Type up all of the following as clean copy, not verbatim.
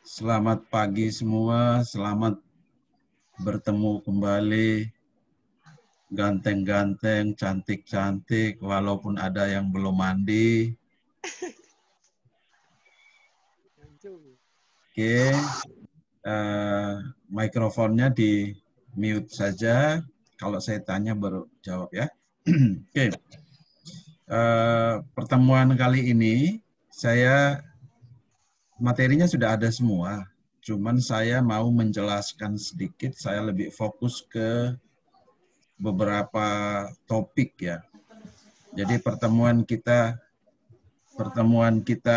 Selamat pagi semua, selamat bertemu kembali. Ganteng-ganteng, cantik-cantik, walaupun ada yang belum mandi. Oke, mikrofonnya di mute saja. Kalau saya tanya baru jawab ya. Oke, pertemuan kali ini materinya sudah ada semua. Cuman saya mau menjelaskan sedikit, saya lebih fokus ke beberapa topik ya. Jadi pertemuan kita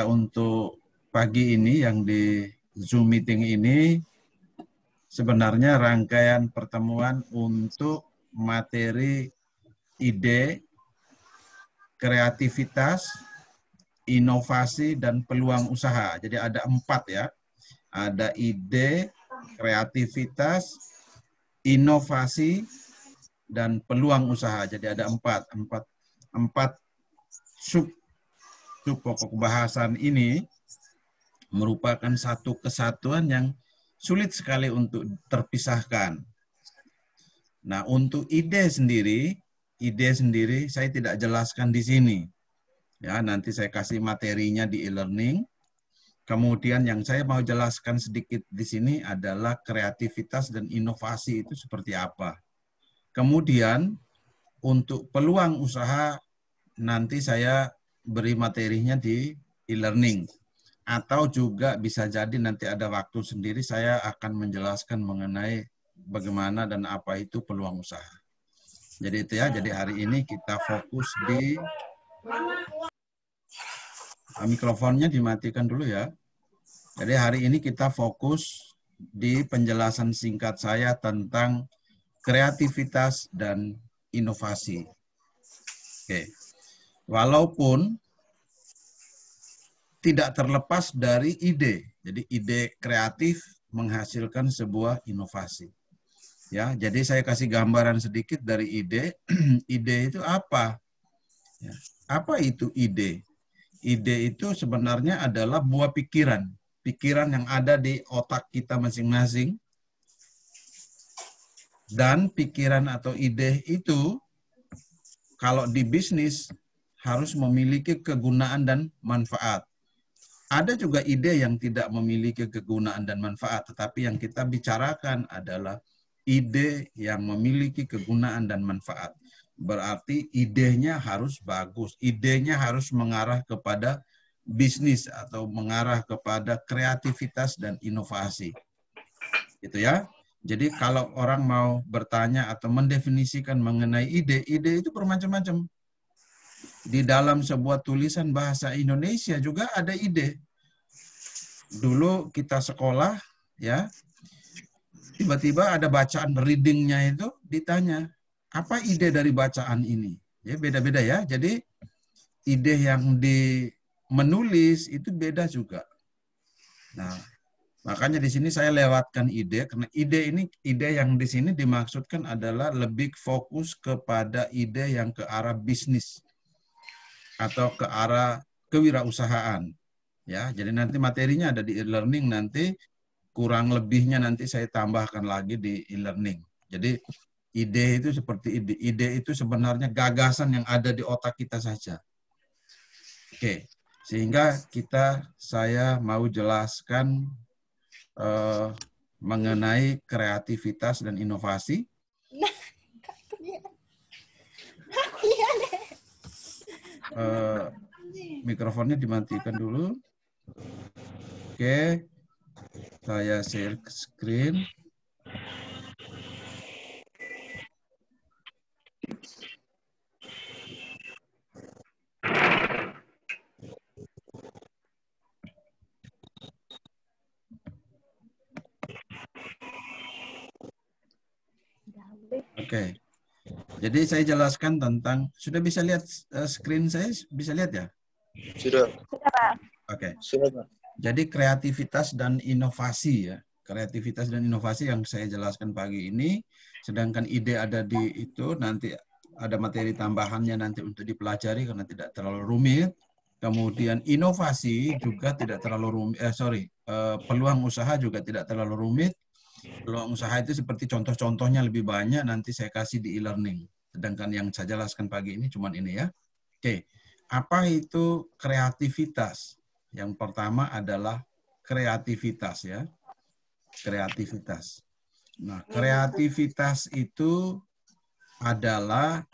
untuk pagi ini yang di Zoom meeting ini sebenarnya rangkaian pertemuan untuk materi ide, kreativitas, inovasi, dan peluang usaha. Jadi ada 4 ya. Ada ide, kreativitas, inovasi, dan peluang usaha. Jadi ada 4 sub pokok bahasan ini merupakan satu kesatuan yang sulit sekali untuk terpisahkan. Nah, untuk ide sendiri saya tidak jelaskan di sini. Ya, nanti saya kasih materinya di e-learning. Kemudian yang saya mau jelaskan sedikit di sini adalah kreativitas dan inovasi itu seperti apa. Kemudian untuk peluang usaha nanti saya beri materinya di e-learning. Atau juga bisa jadi nanti ada waktu sendiri saya akan menjelaskan mengenai bagaimana dan apa itu peluang usaha. Jadi itu ya, jadi hari ini kita fokus di mikrofonnya dimatikan dulu ya. Jadi hari ini kita fokus di penjelasan singkat saya tentang kreativitas dan inovasi. Oke. Walaupun tidak terlepas dari ide. Jadi ide kreatif menghasilkan sebuah inovasi. Ya, jadi saya kasih gambaran sedikit dari ide. Ide itu apa? Ya, apa itu ide? Ide itu sebenarnya adalah buah pikiran. Pikiran yang ada di otak kita masing-masing. Dan pikiran atau ide itu kalau di bisnis harus memiliki kegunaan dan manfaat. Ada juga ide yang tidak memiliki kegunaan dan manfaat, tetapi yang kita bicarakan adalah ide yang memiliki kegunaan dan manfaat. Berarti idenya harus bagus, idenya harus mengarah kepada bisnis atau mengarah kepada kreativitas dan inovasi. Gitu ya. Jadi kalau orang mau bertanya atau mendefinisikan mengenai ide, ide itu bermacam-macam. Di dalam sebuah tulisan bahasa Indonesia juga ada ide. Dulu kita sekolah, ya, tiba-tiba ada bacaan readingnya itu ditanya, apa ide dari bacaan ini? Ya, beda-beda ya. Jadi ide yang di menulis itu beda juga. Nah, makanya di sini saya lewatkan ide, karena ide yang di sini dimaksudkan adalah lebih fokus kepada ide yang ke arah bisnis atau ke arah kewirausahaan. Ya, jadi nanti materinya ada di e-learning, nanti kurang lebihnya nanti saya tambahkan lagi di e-learning. Jadi ide itu seperti ide itu sebenarnya gagasan yang ada di otak kita saja. Oke, sehingga saya mau jelaskan mengenai kreativitas dan inovasi. Mikrofonnya dimatikan dulu. Oke, saya share screen. Oke. Jadi saya jelaskan tentang, sudah bisa lihat screen saya? Bisa lihat ya? Sudah. Oke. Sudah, Pak. Jadi kreativitas dan inovasi ya. Kreativitas dan inovasi yang saya jelaskan pagi ini, sedangkan ide ada di itu, nanti ada materi tambahannya nanti untuk dipelajari karena tidak terlalu rumit. Kemudian inovasi juga tidak terlalu rumit, peluang usaha juga tidak terlalu rumit. Peluang usaha itu seperti contoh-contohnya lebih banyak, nanti saya kasih di e-learning. Sedangkan yang saya jelaskan pagi ini cuma ini ya. Oke, apa itu kreativitas? Yang pertama adalah kreativitas ya. Kreativitas. Nah, kreativitas itu adalah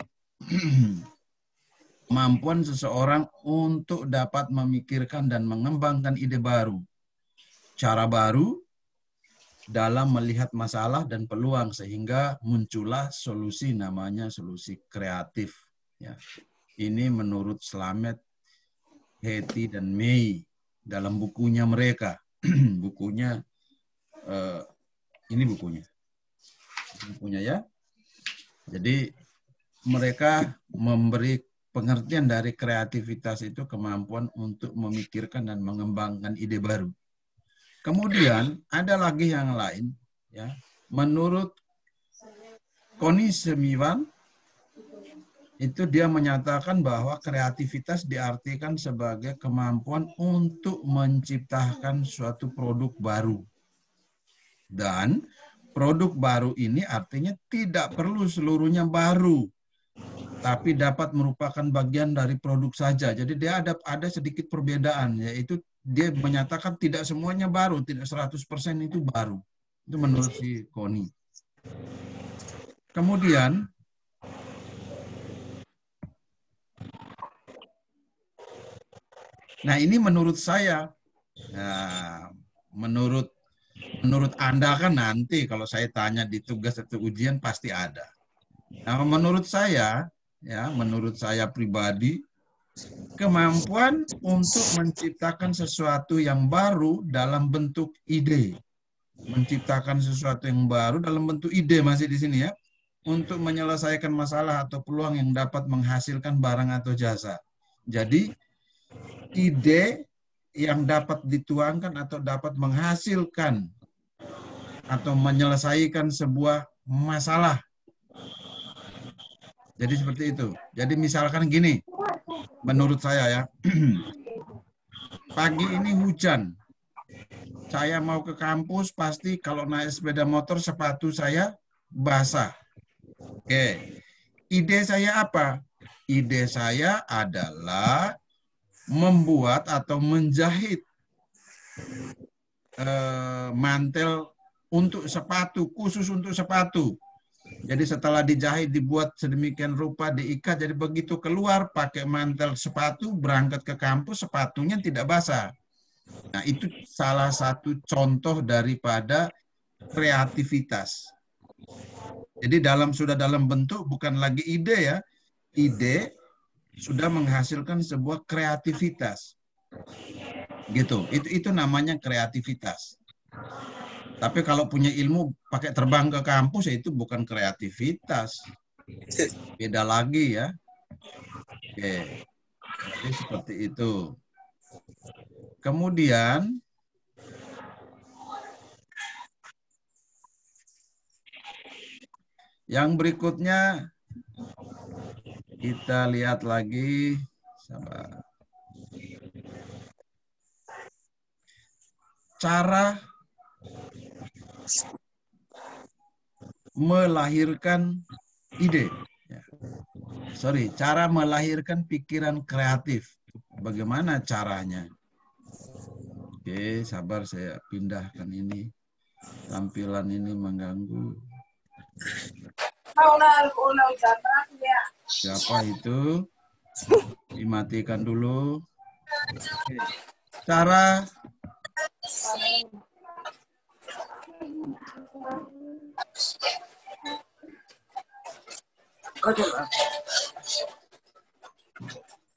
kemampuan seseorang untuk dapat memikirkan dan mengembangkan ide baru, cara baru dalam melihat masalah dan peluang sehingga muncullah solusi, namanya solusi kreatif. Ya. Ini menurut Slamet, Hetty, dan May dalam bukunya mereka. Bukunya, ini bukunya ya. Jadi mereka memberi pengertian dari kreativitas itu kemampuan untuk memikirkan dan mengembangkan ide baru. Kemudian ada lagi yang lain, ya. Menurut Connie Semivan, itu dia menyatakan bahwa kreativitas diartikan sebagai kemampuan untuk menciptakan suatu produk baru. Dan produk baru ini artinya tidak perlu seluruhnya baru, tapi dapat merupakan bagian dari produk saja. Jadi dia ada sedikit perbedaan, yaitu dia menyatakan tidak semuanya baru, tidak 100% itu baru. Itu menurut si Connie. Kemudian, nah ini menurut saya, nah, menurut Anda kan nanti kalau saya tanya di tugas atau ujian pasti ada. Nah, menurut saya, ya, menurut saya pribadi, kemampuan untuk menciptakan sesuatu yang baru dalam bentuk ide. Menciptakan sesuatu yang baru dalam bentuk ide, masih di sini ya. Untuk menyelesaikan masalah atau peluang yang dapat menghasilkan barang atau jasa. Jadi, ide yang dapat dituangkan atau dapat menghasilkan atau menyelesaikan sebuah masalah. Jadi seperti itu. Jadi misalkan gini, menurut saya ya, pagi ini hujan. Saya mau ke kampus, pasti kalau naik sepeda motor sepatu saya basah. Oke, ide saya apa? Ide saya adalah membuat atau menjahit mantel untuk sepatu, khusus untuk sepatu. Jadi setelah dijahit, dibuat sedemikian rupa, diikat, jadi begitu keluar pakai mantel sepatu, berangkat ke kampus, sepatunya tidak basah. Nah, itu salah satu contoh daripada kreativitas. Jadi sudah dalam bentuk bukan lagi ide ya, ide sudah menghasilkan sebuah kreativitas. Gitu. Itu namanya kreativitas. Tapi kalau punya ilmu pakai terbang ke kampus, ya itu bukan kreativitas. Beda lagi ya. Oke. Jadi seperti itu. Kemudian, yang berikutnya, kita lihat lagi. Sabar. Cara melahirkan ide. Cara melahirkan pikiran kreatif. Bagaimana caranya? Oke, sabar saya pindahkan ini. Tampilan ini mengganggu. Siapa itu? Dimatikan dulu. Oke. Cara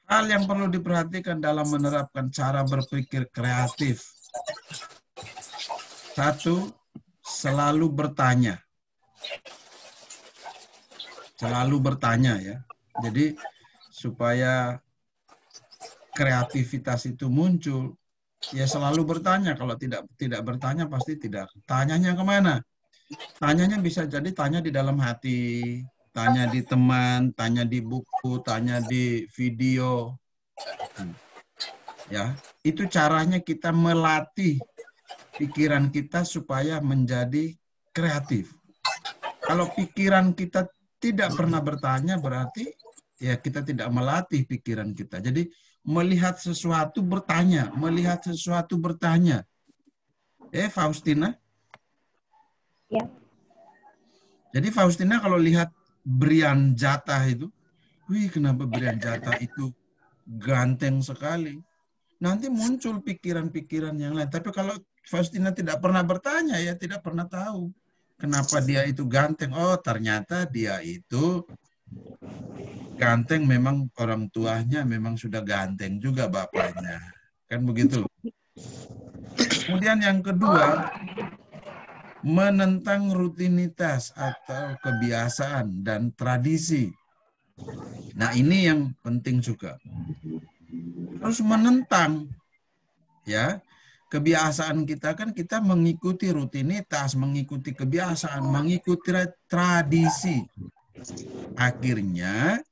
hal yang perlu diperhatikan dalam menerapkan cara berpikir kreatif. 1, selalu bertanya. Selalu bertanya ya. Jadi supaya kreativitas itu muncul, ya selalu bertanya. Kalau tidak bertanya pasti tidak. Tanyanya kemana? Tanyanya bisa jadi tanya di dalam hati, tanya di teman, tanya di buku, tanya di video. Ya, itu caranya kita melatih pikiran kita supaya menjadi kreatif. Kalau pikiran kita tidak pernah bertanya, berarti ya kita tidak melatih pikiran kita. Jadi melihat sesuatu bertanya, melihat sesuatu bertanya. Faustina. Ya. Jadi Faustina kalau lihat Brian Jatah itu, wih kenapa Brian Jatah itu ganteng sekali. Nanti muncul pikiran-pikiran yang lain. Tapi kalau Faustina tidak pernah bertanya, ya tidak pernah tahu kenapa dia itu ganteng. Oh, ternyata dia itu ganteng, memang orang tuanya memang sudah ganteng juga bapaknya. Kan begitu. Kemudian yang kedua, menentang rutinitas atau kebiasaan dan tradisi. Nah, ini yang penting juga. Harus menentang, ya. Kebiasaan kita kan kita mengikuti rutinitas, mengikuti kebiasaan, mengikuti tradisi. Akhirnya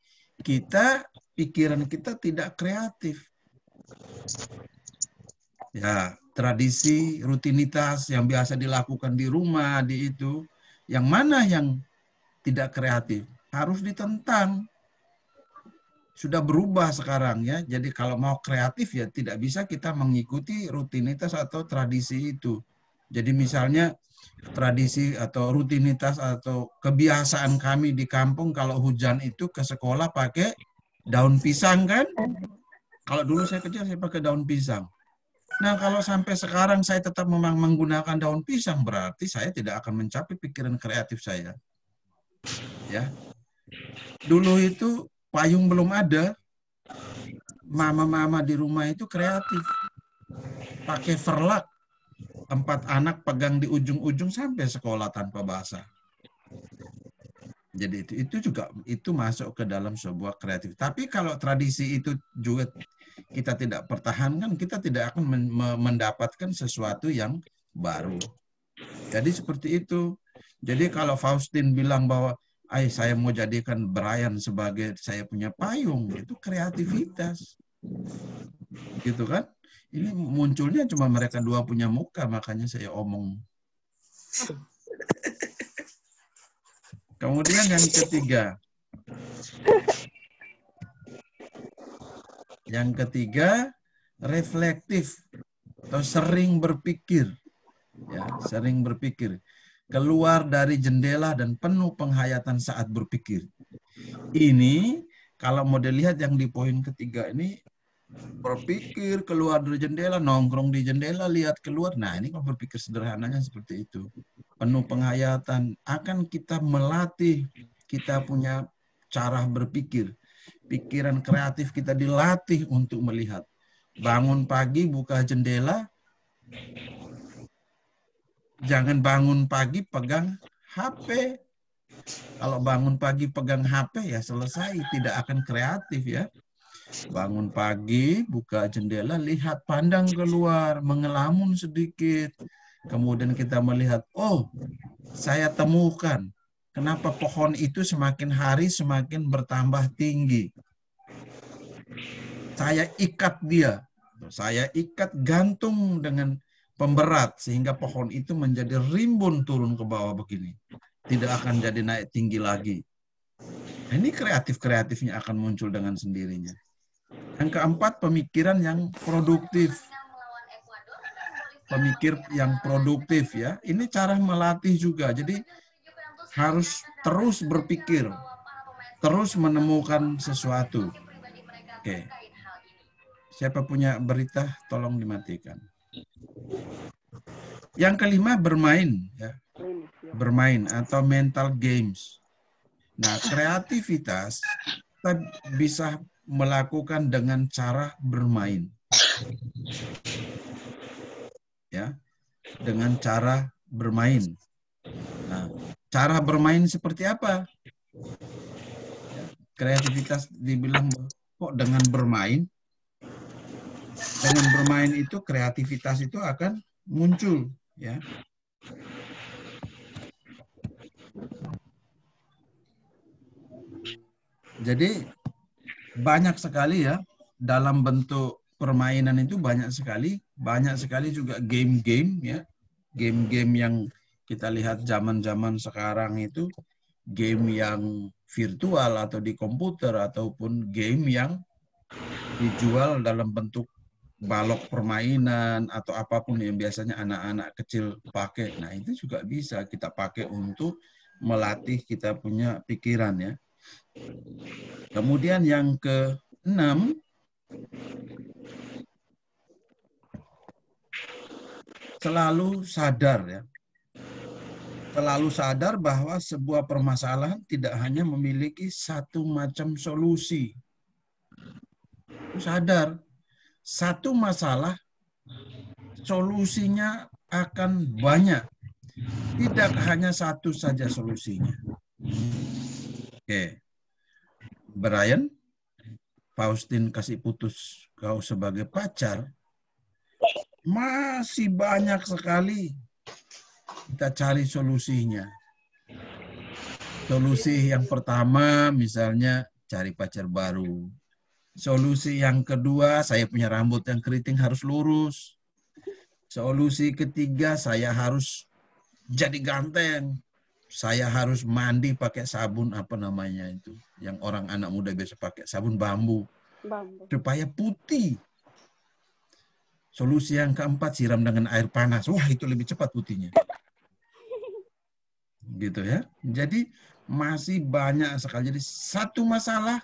pikiran kita tidak kreatif. Ya, tradisi, rutinitas yang biasa dilakukan di rumah, di itu, yang mana yang tidak kreatif? Harus ditentang. Sudah berubah sekarang ya. Jadi kalau mau kreatif ya tidak bisa kita mengikuti rutinitas atau tradisi itu. Jadi misalnya tradisi atau rutinitas atau kebiasaan kami di kampung kalau hujan itu ke sekolah pakai daun pisang kan? Kalau dulu saya kecil saya pakai daun pisang. Nah, kalau sampai sekarang saya tetap memang menggunakan daun pisang, berarti saya tidak akan mencapai pikiran kreatif saya. Ya. Dulu itu payung belum ada, mama-mama di rumah itu kreatif. Pakai verlak, 4 anak pegang di ujung-ujung sampai sekolah tanpa basah. Jadi itu juga itu masuk ke dalam sebuah kreatif. Tapi kalau tradisi itu juga kita tidak pertahankan, kita tidak akan mendapatkan sesuatu yang baru. Jadi seperti itu. Jadi kalau Faustin bilang bahwa saya mau jadikan Brian sebagai saya punya payung, itu kreativitas. Gitu kan? Ini munculnya cuma mereka dua punya muka, makanya saya omong. Kemudian yang ketiga. Yang ketiga, reflektif atau sering berpikir. Ya, sering berpikir. Keluar dari jendela dan penuh penghayatan saat berpikir. Ini kalau mau dilihat yang di poin ketiga ini, berpikir keluar dari jendela, nongkrong di jendela, lihat keluar. Nah, ini kalau berpikir sederhananya seperti itu. Penuh penghayatan. Akan kita melatih, kita punya cara berpikir. Pikiran kreatif kita dilatih untuk melihat. Bangun pagi, buka jendela. Jangan bangun pagi pegang HP. Kalau bangun pagi pegang HP ya selesai, tidak akan kreatif ya. Bangun pagi, buka jendela, lihat, pandang keluar, mengelamun sedikit. Kemudian kita melihat, oh, saya temukan kenapa pohon itu semakin hari semakin bertambah tinggi. Saya ikat dia. Saya ikat gantung dengan pemberat sehingga pohon itu menjadi rimbun turun ke bawah begini. Tidak akan jadi naik tinggi lagi. Ini kreatif-kreatifnya akan muncul dengan sendirinya. Yang keempat, pemikiran yang produktif. Pemikir yang produktif ya. Ini cara melatih juga. Jadi harus terus berpikir, terus menemukan sesuatu. Oke. Siapa punya berita, tolong dimatikan. Yang kelima, bermain. Ya. Bermain atau mental games. Nah, kreativitas kita bisa melakukan dengan cara bermain. Ya, dengan cara bermain. Nah, cara bermain seperti apa? Kreativitas dibilang kok dengan bermain? Dengan bermain itu kreativitas itu akan muncul, ya. Jadi banyak sekali ya dalam bentuk permainan itu banyak sekali juga game-game ya. Game-game yang kita lihat zaman-zaman sekarang itu game yang virtual atau di komputer ataupun game yang dijual dalam bentuk balok permainan atau apapun yang biasanya anak-anak kecil pakai. Nah, itu juga bisa kita pakai untuk melatih kita punya pikiran ya. Kemudian yang keenam, selalu sadar ya. Selalu sadar bahwa sebuah permasalahan tidak hanya memiliki satu macam solusi. Sadar, satu masalah solusinya akan banyak. Tidak hanya satu saja solusinya. Oke. Brian, Faustin kasih putus kau sebagai pacar, masih banyak sekali kita cari solusinya. Solusi yang pertama misalnya cari pacar baru. Solusi yang kedua, saya punya rambut yang keriting harus lurus. Solusi ketiga, saya harus jadi ganteng. Saya harus mandi pakai sabun apa namanya itu, yang orang anak muda biasa pakai, sabun bambu. Supaya putih. Solusi yang keempat, siram dengan air panas. Wah, itu lebih cepat putihnya. Gitu ya. Jadi masih banyak sekali. Jadi satu masalah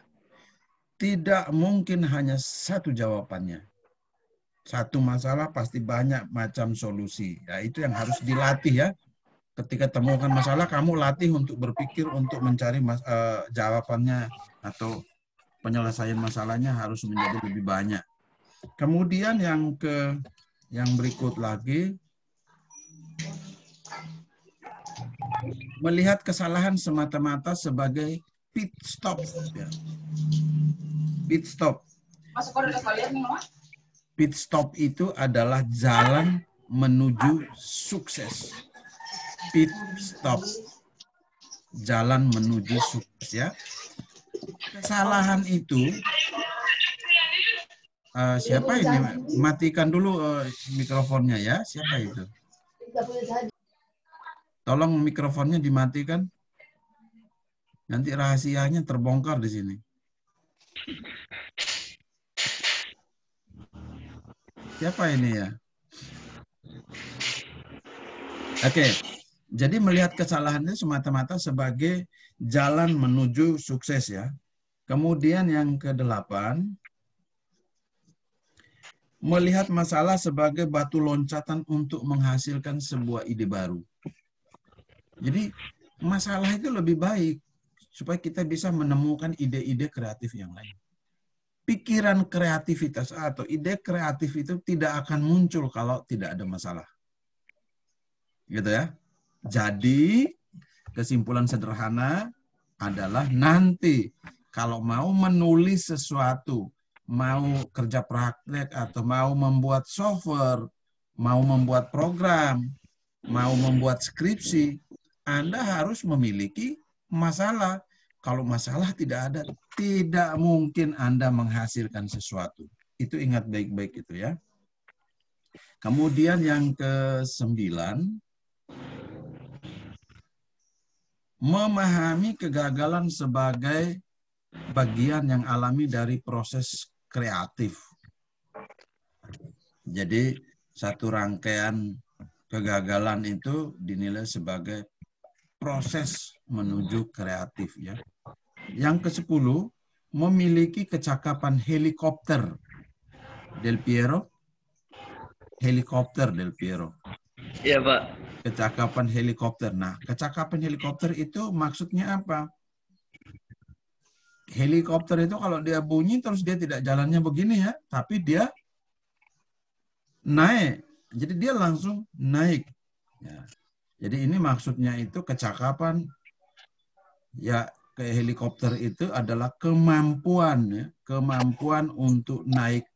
tidak mungkin hanya satu jawabannya. Satu masalah pasti banyak macam solusi. Ya, itu yang harus dilatih ya. Ketika temukan masalah, kamu latih untuk berpikir untuk mencari jawabannya atau penyelesaian masalahnya harus menjadi lebih banyak. Kemudian yang berikut lagi, melihat kesalahan semata-mata sebagai pit stop. Ya. Pit stop. Pit stop itu adalah jalan menuju sukses. Pit stop. Jalan menuju sukses ya. Kesalahan itu, siapa ini? Matikan dulu mikrofonnya ya. Siapa itu? Tolong mikrofonnya dimatikan. Nanti rahasianya terbongkar di sini. Siapa ini ya? Oke. Jadi melihat kesalahannya semata-mata sebagai jalan menuju sukses ya. Kemudian yang ke-8, melihat masalah sebagai batu loncatan untuk menghasilkan sebuah ide baru. Jadi masalah itu lebih baik supaya kita bisa menemukan ide-ide kreatif yang lain. Pikiran kreativitas atau ide kreatif itu tidak akan muncul kalau tidak ada masalah. Gitu ya. Jadi kesimpulan sederhana adalah nanti kalau mau menulis sesuatu, mau kerja praktek atau mau membuat software, mau membuat program, mau membuat skripsi, Anda harus memiliki masalah. Kalau masalah tidak ada, tidak mungkin Anda menghasilkan sesuatu. Itu ingat baik-baik itu ya. Kemudian yang ke-9, memahami kegagalan sebagai bagian yang alami dari proses kreatif. Jadi satu rangkaian kegagalan itu dinilai sebagai proses menuju kreatif ya. Yang ke-10, memiliki kecakapan helikopter. Del Piero. Helikopter Del Piero. Iya, Pak. Kecakapan helikopter. Nah, kecakapan helikopter itu maksudnya apa? Helikopter itu kalau dia bunyi terus dia tidak jalannya begini ya, tapi dia naik. Jadi dia langsung naik. Ya. Jadi ini maksudnya itu kecakapan ya, ke helikopter itu adalah kemampuan ya, kemampuan untuk naik.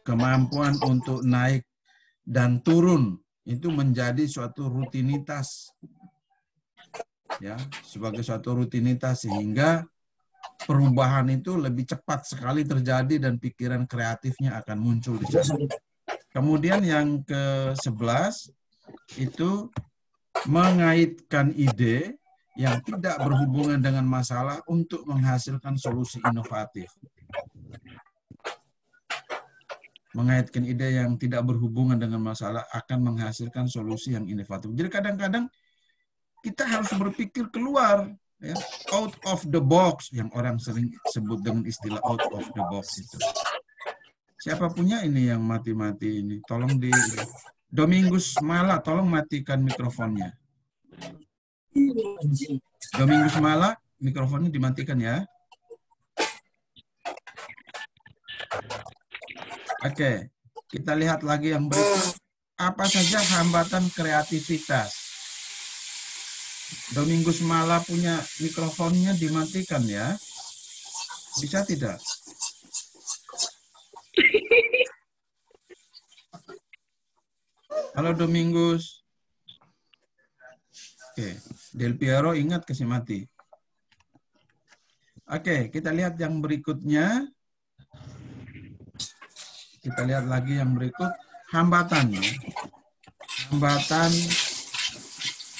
Kemampuan untuk naik dan turun itu menjadi suatu rutinitas. Ya, sebagai suatu rutinitas sehingga perubahan itu lebih cepat sekali terjadi dan pikiran kreatifnya akan muncul di sana. Kemudian yang ke-11 itu mengaitkan ide yang tidak berhubungan dengan masalah untuk menghasilkan solusi inovatif. Mengaitkan ide yang tidak berhubungan dengan masalah akan menghasilkan solusi yang inovatif. Jadi kadang-kadang kita harus berpikir keluar, ya, out of the box, yang orang sering sebut dengan istilah out of the box itu. Siapa punya ini yang mati-mati ini? Tolong di Domingus Mala, tolong matikan mikrofonnya. Domingus Mala, mikrofonnya dimatikan ya. Oke, kita lihat lagi yang berikut. Apa saja hambatan kreativitas? Domingus Mala punya mikrofonnya dimatikan ya. Bisa tidak? Halo Domingus. Oke, Del Piero ingat kasih mati. Oke, kita lihat yang berikutnya. Kita lihat lagi yang berikut, hambatannya. Hambatan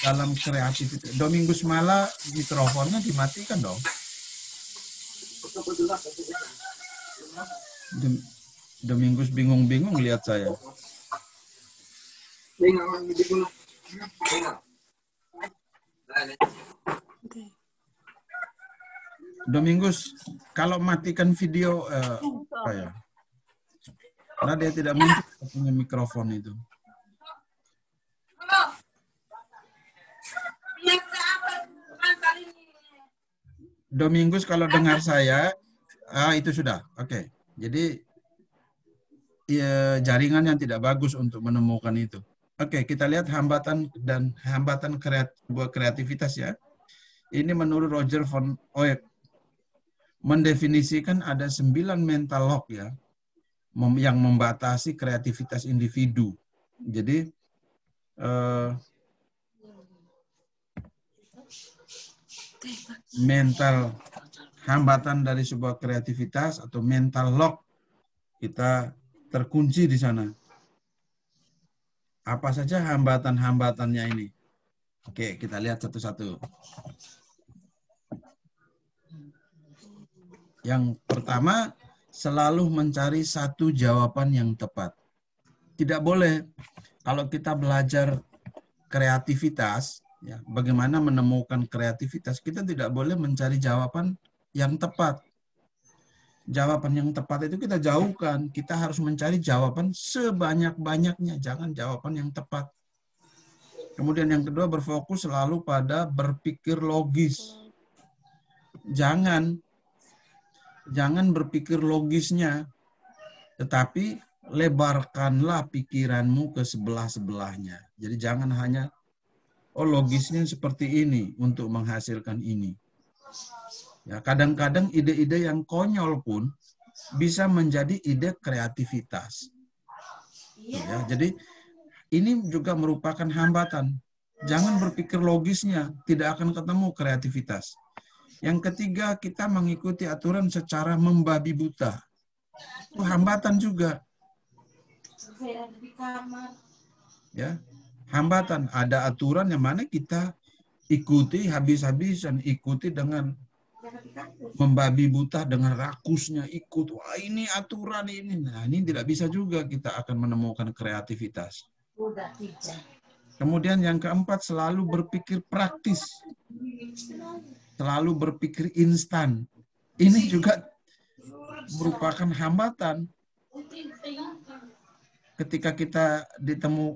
dalam kreativitas. Domingus Mala, mikrofonnya dimatikan dong. Domingus bingung-bingung lihat saya. Domingus, kalau matikan video, apa ya? Karena dia tidak muncul punya mikrofon itu. Domingus kalau dengar saya, itu sudah. Oke. Jadi ya, jaringan yang tidak bagus untuk menemukan itu. Oke, kita lihat hambatan kreativitas ya. Ini menurut Roger von Oeck mendefinisikan ada 9 mental lock ya, yang membatasi kreativitas individu. Jadi mental hambatan dari sebuah kreativitas atau mental lock kita terkunci di sana. Apa saja hambatan-hambatannya ini? Oke, kita lihat satu-satu. Yang pertama, selalu mencari satu jawaban yang tepat. Tidak boleh kalau kita belajar kreativitas, ya, bagaimana menemukan kreativitas, kita tidak boleh mencari jawaban yang tepat. Jawaban yang tepat itu kita jauhkan. Kita harus mencari jawaban sebanyak-banyaknya, jangan jawaban yang tepat. Kemudian yang kedua, berfokus selalu pada berpikir logis. Jangan berpikir logisnya, tetapi lebarkanlah pikiranmu ke sebelah-sebelahnya. Jadi jangan hanya, logisnya seperti ini untuk menghasilkan ini. Ya, kadang-kadang ide-ide yang konyol pun bisa menjadi ide kreativitas. Ya, jadi ini juga merupakan hambatan. Jangan berpikir logisnya, tidak akan ketemu kreativitas. Yang ketiga, kita mengikuti aturan secara membabi buta. Itu hambatan juga. Ya, hambatan. Ada aturan yang mana kita ikuti habis-habisan, ikuti dengan membabi buta, dengan rakusnya ikut. Wah, ini aturan ini. Nah, ini tidak bisa juga, kita akan menemukan kreativitas. Kemudian yang keempat, selalu berpikir praktis. Selalu berpikir instan. Ini juga merupakan hambatan. Ketika kita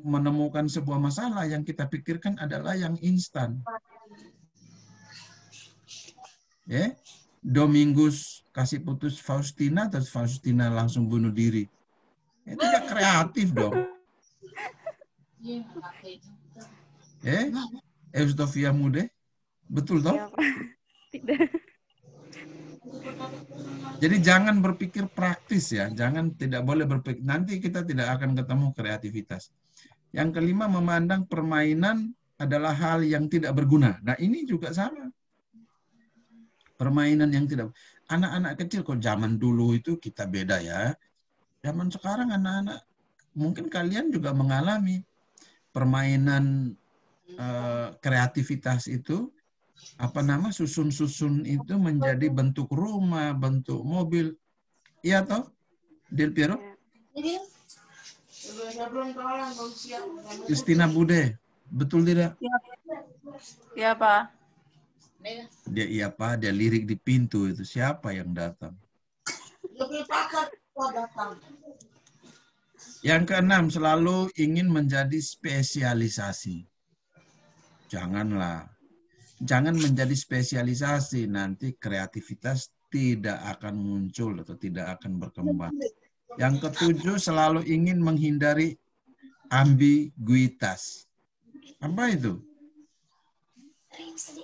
menemukan sebuah masalah, yang kita pikirkan adalah yang instan. Ya, Domingus kasih putus Faustina, terus Faustina langsung bunuh diri. Ya, tidak kreatif dong. Eustofia Mude, betul toh? Tidak. Jadi jangan berpikir praktis ya, tidak boleh berpikir. Nanti kita tidak akan ketemu kreativitas. Yang kelima, memandang permainan adalah hal yang tidak berguna. Nah, ini juga sama. Permainan yang tidak, anak-anak kecil kok zaman dulu itu kita beda ya. Zaman sekarang anak-anak, mungkin kalian juga mengalami permainan kreativitas itu, susun-susun itu menjadi bentuk rumah, bentuk mobil. Iya toh, Del Piero? Justina Bude, betul tidak? Iya, Pak. Dia iya Pak, dia lirik di pintu itu. Siapa yang datang? Yang keenam, selalu ingin menjadi spesialisasi. Janganlah. Jangan menjadi spesialisasi, nanti kreativitas tidak akan muncul atau tidak akan berkembang. Yang ketujuh, selalu ingin menghindari ambiguitas. Apa itu?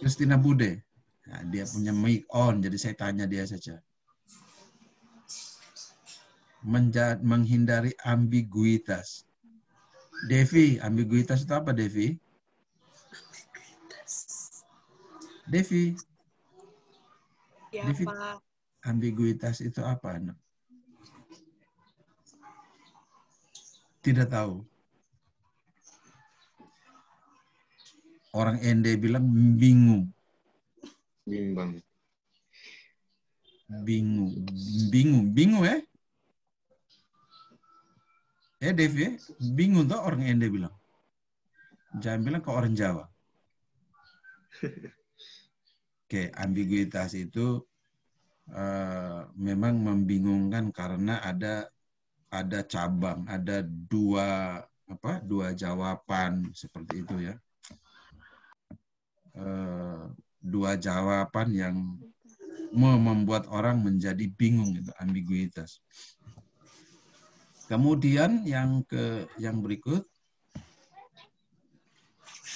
Justina Bude. Nah, dia punya mic on, jadi saya tanya dia saja. Menghindari ambiguitas. Devi, ambiguitas itu apa, Devi? Devi. Ya, Devi, Pak. ambiguitas itu apa, anak? Tidak tahu. Orang ND bilang bingung. Bimbang. Bingung ya? Dev ya? Bingung tuh orang ND bilang. Jangan bilang ke orang Jawa. Oke, ambiguitas itu memang membingungkan karena ada cabang, ada dua jawaban seperti itu ya. Dua jawaban yang membuat orang menjadi bingung, itu ambiguitas. Kemudian yang berikut,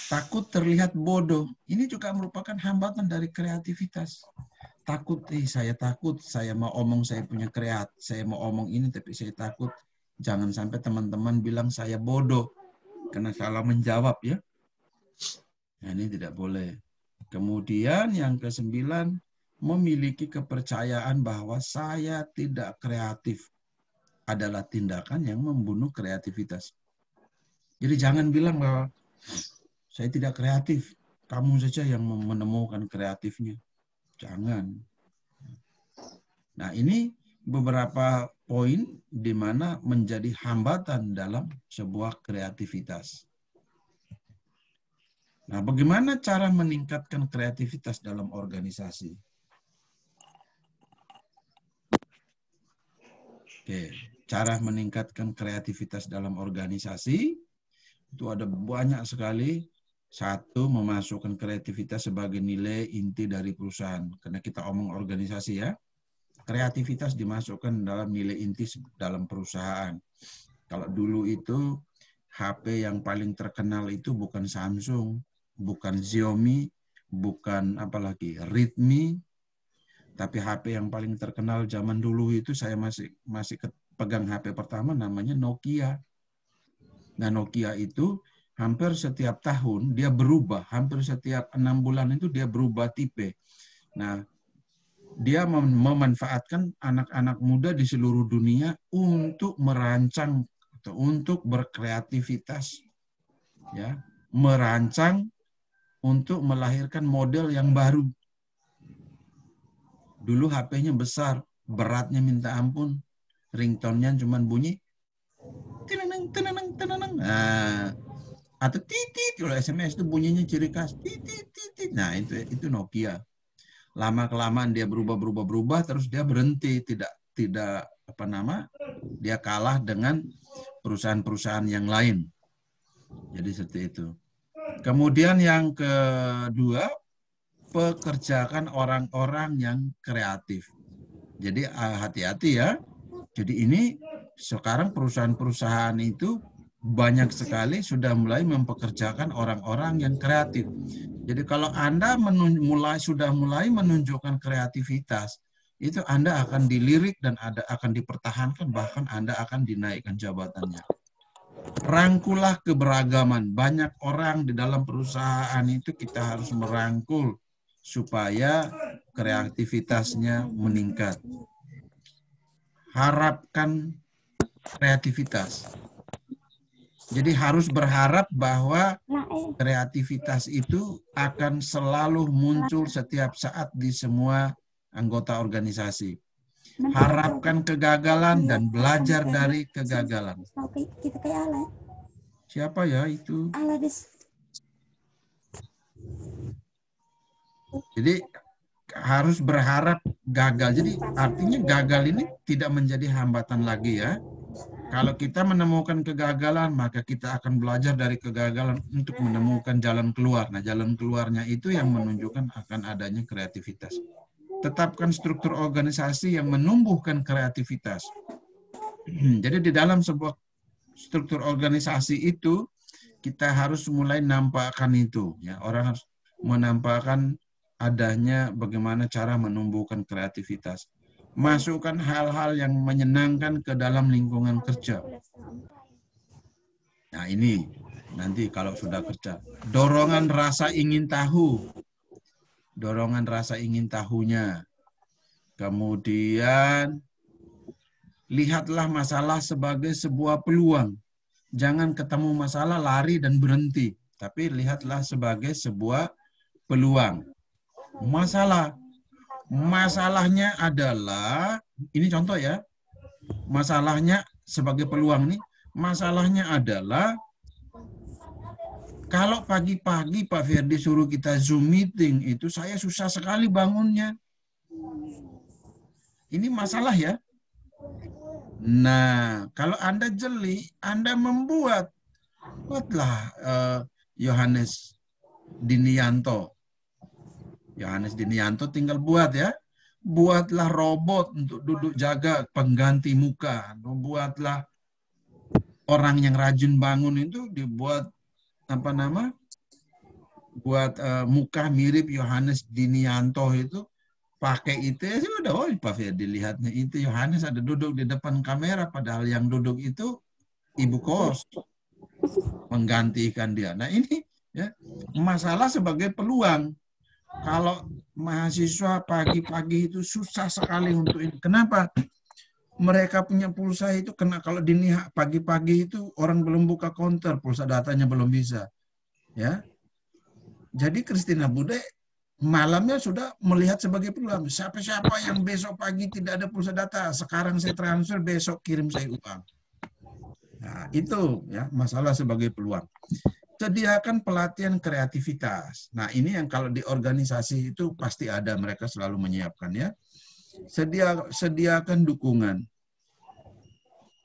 takut terlihat bodoh. Ini juga merupakan hambatan dari kreativitas. Takut, saya takut, saya mau omong saya punya saya mau omong ini tapi saya takut jangan sampai teman-teman bilang saya bodoh karena salah menjawab ya. Nah, ini tidak boleh. Kemudian yang ke-9, memiliki kepercayaan bahwa saya tidak kreatif adalah tindakan yang membunuh kreativitas. Jadi jangan bilang bahwa saya tidak kreatif, kamu saja yang menemukan kreatifnya. Jangan. Nah, ini beberapa poin di mana menjadi hambatan dalam sebuah kreativitas. Nah, bagaimana cara meningkatkan kreativitas dalam organisasi? Oke, cara meningkatkan kreativitas dalam organisasi itu ada banyak sekali. Satu, memasukkan kreativitas sebagai nilai inti dari perusahaan. Karena kita omong organisasi ya, kreativitas dimasukkan dalam nilai inti dalam perusahaan. Kalau dulu itu HP yang paling terkenal itu bukan Samsung, bukan Xiaomi, bukan apalagi Redmi, tapi HP yang paling terkenal zaman dulu itu saya masih pegang HP pertama namanya Nokia. Nah, Nokia itu hampir setiap tahun dia berubah, hampir setiap 6 bulan itu dia berubah tipe. Nah, dia memanfaatkan anak-anak muda di seluruh dunia untuk merancang atau untuk berkreativitas, ya, merancang untuk melahirkan model yang baru. Dulu HP-nya besar, beratnya minta ampun, ringtone-nya cuma bunyi teneneng teneneng teneneng. Nah, atau titit, kalau SMS itu bunyinya ciri khas titit titit. Nah, itu Nokia. Lama-kelamaan dia berubah terus dia berhenti, tidak dia kalah dengan perusahaan-perusahaan yang lain. Jadi seperti itu. Kemudian yang kedua, pekerjakan orang-orang yang kreatif. Jadi hati-hati ya. Jadi ini sekarang perusahaan-perusahaan itu banyak sekali sudah mulai mempekerjakan orang-orang yang kreatif. Jadi kalau Anda sudah mulai menunjukkan kreativitas, itu Anda akan dilirik dan akan dipertahankan, bahkan Anda akan dinaikkan jabatannya. Rangkulah keberagaman. Banyak orang di dalam perusahaan itu kita harus merangkul supaya kreativitasnya meningkat. Harapkan kreativitas. Jadi harus berharap bahwa kreativitas itu akan selalu muncul setiap saat di semua anggota organisasi. Harapkan kegagalan dan belajar dari kegagalan. Kita kayak alat. Siapa ya itu? Jadi harus berharap gagal. Jadi artinya gagal ini tidak menjadi hambatan lagi ya. Kalau kita menemukan kegagalan, maka kita akan belajar dari kegagalan untuk menemukan jalan keluar. Nah, jalan keluarnya itu yang menunjukkan akan adanya kreativitas. Tetapkan struktur organisasi yang menumbuhkan kreativitas. Jadi di dalam sebuah struktur organisasi itu, kita harus mulai nampakkan itu. Ya, orang harus menampakkan adanya bagaimana cara menumbuhkan kreativitas. Masukkan hal-hal yang menyenangkan ke dalam lingkungan kerja. Nah ini nanti kalau sudah kerja. Dorongan rasa ingin tahu. Dorongan rasa ingin tahunya. Kemudian lihatlah masalah sebagai sebuah peluang. Jangan ketemu masalah lari dan berhenti. Tapi lihatlah sebagai sebuah peluang. Masalahnya adalah, ini contoh ya, masalahnya sebagai peluang nih, masalahnya adalah kalau pagi-pagi Pak Ferdi suruh kita Zoom meeting, itu saya susah sekali bangunnya. Ini masalah ya. Nah, kalau Anda jeli, Anda buatlah Yohanes Dinianto. Yohanes Dinianto tinggal buat ya. Buatlah robot untuk duduk jaga pengganti muka. Buatlah orang yang rajin bangun itu dibuat buat muka mirip Yohanes Dinianto itu pakai itu ya sudah. Oh, Pak Ferdi dilihatnya itu Yohanes ada duduk di depan kamera padahal yang duduk itu ibu kos menggantikan dia. Nah, ini ya masalah sebagai peluang. Kalau mahasiswa pagi-pagi itu susah sekali untuk ini. Kenapa? Mereka punya pulsa itu kalau dini pagi-pagi itu orang belum buka counter, pulsa datanya belum bisa. Ya. Jadi Christina Bude malamnya sudah melihat sebagai peluang. Siapa-siapa yang besok pagi tidak ada pulsa data, sekarang saya transfer, besok kirim saya uang. Nah, itu ya masalah sebagai peluang. Sediakan pelatihan kreativitas. Nah, ini yang kalau di organisasi itu pasti ada, mereka selalu menyiapkan ya. Sediakan dukungan.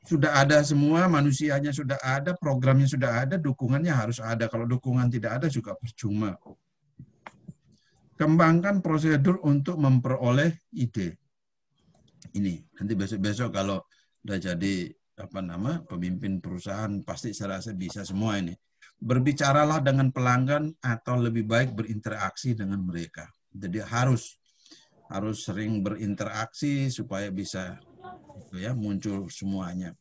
Sudah ada semua, manusianya sudah ada, programnya sudah ada, dukungannya harus ada. Kalau dukungan tidak ada juga percuma. Kembangkan prosedur untuk memperoleh ide. Ini nanti besok-besok kalau udah jadi pemimpin perusahaan pasti saya rasa bisa semua ini. Berbicaralah dengan pelanggan atau lebih baik berinteraksi dengan mereka. Jadi harus sering berinteraksi supaya bisa ya muncul semuanya.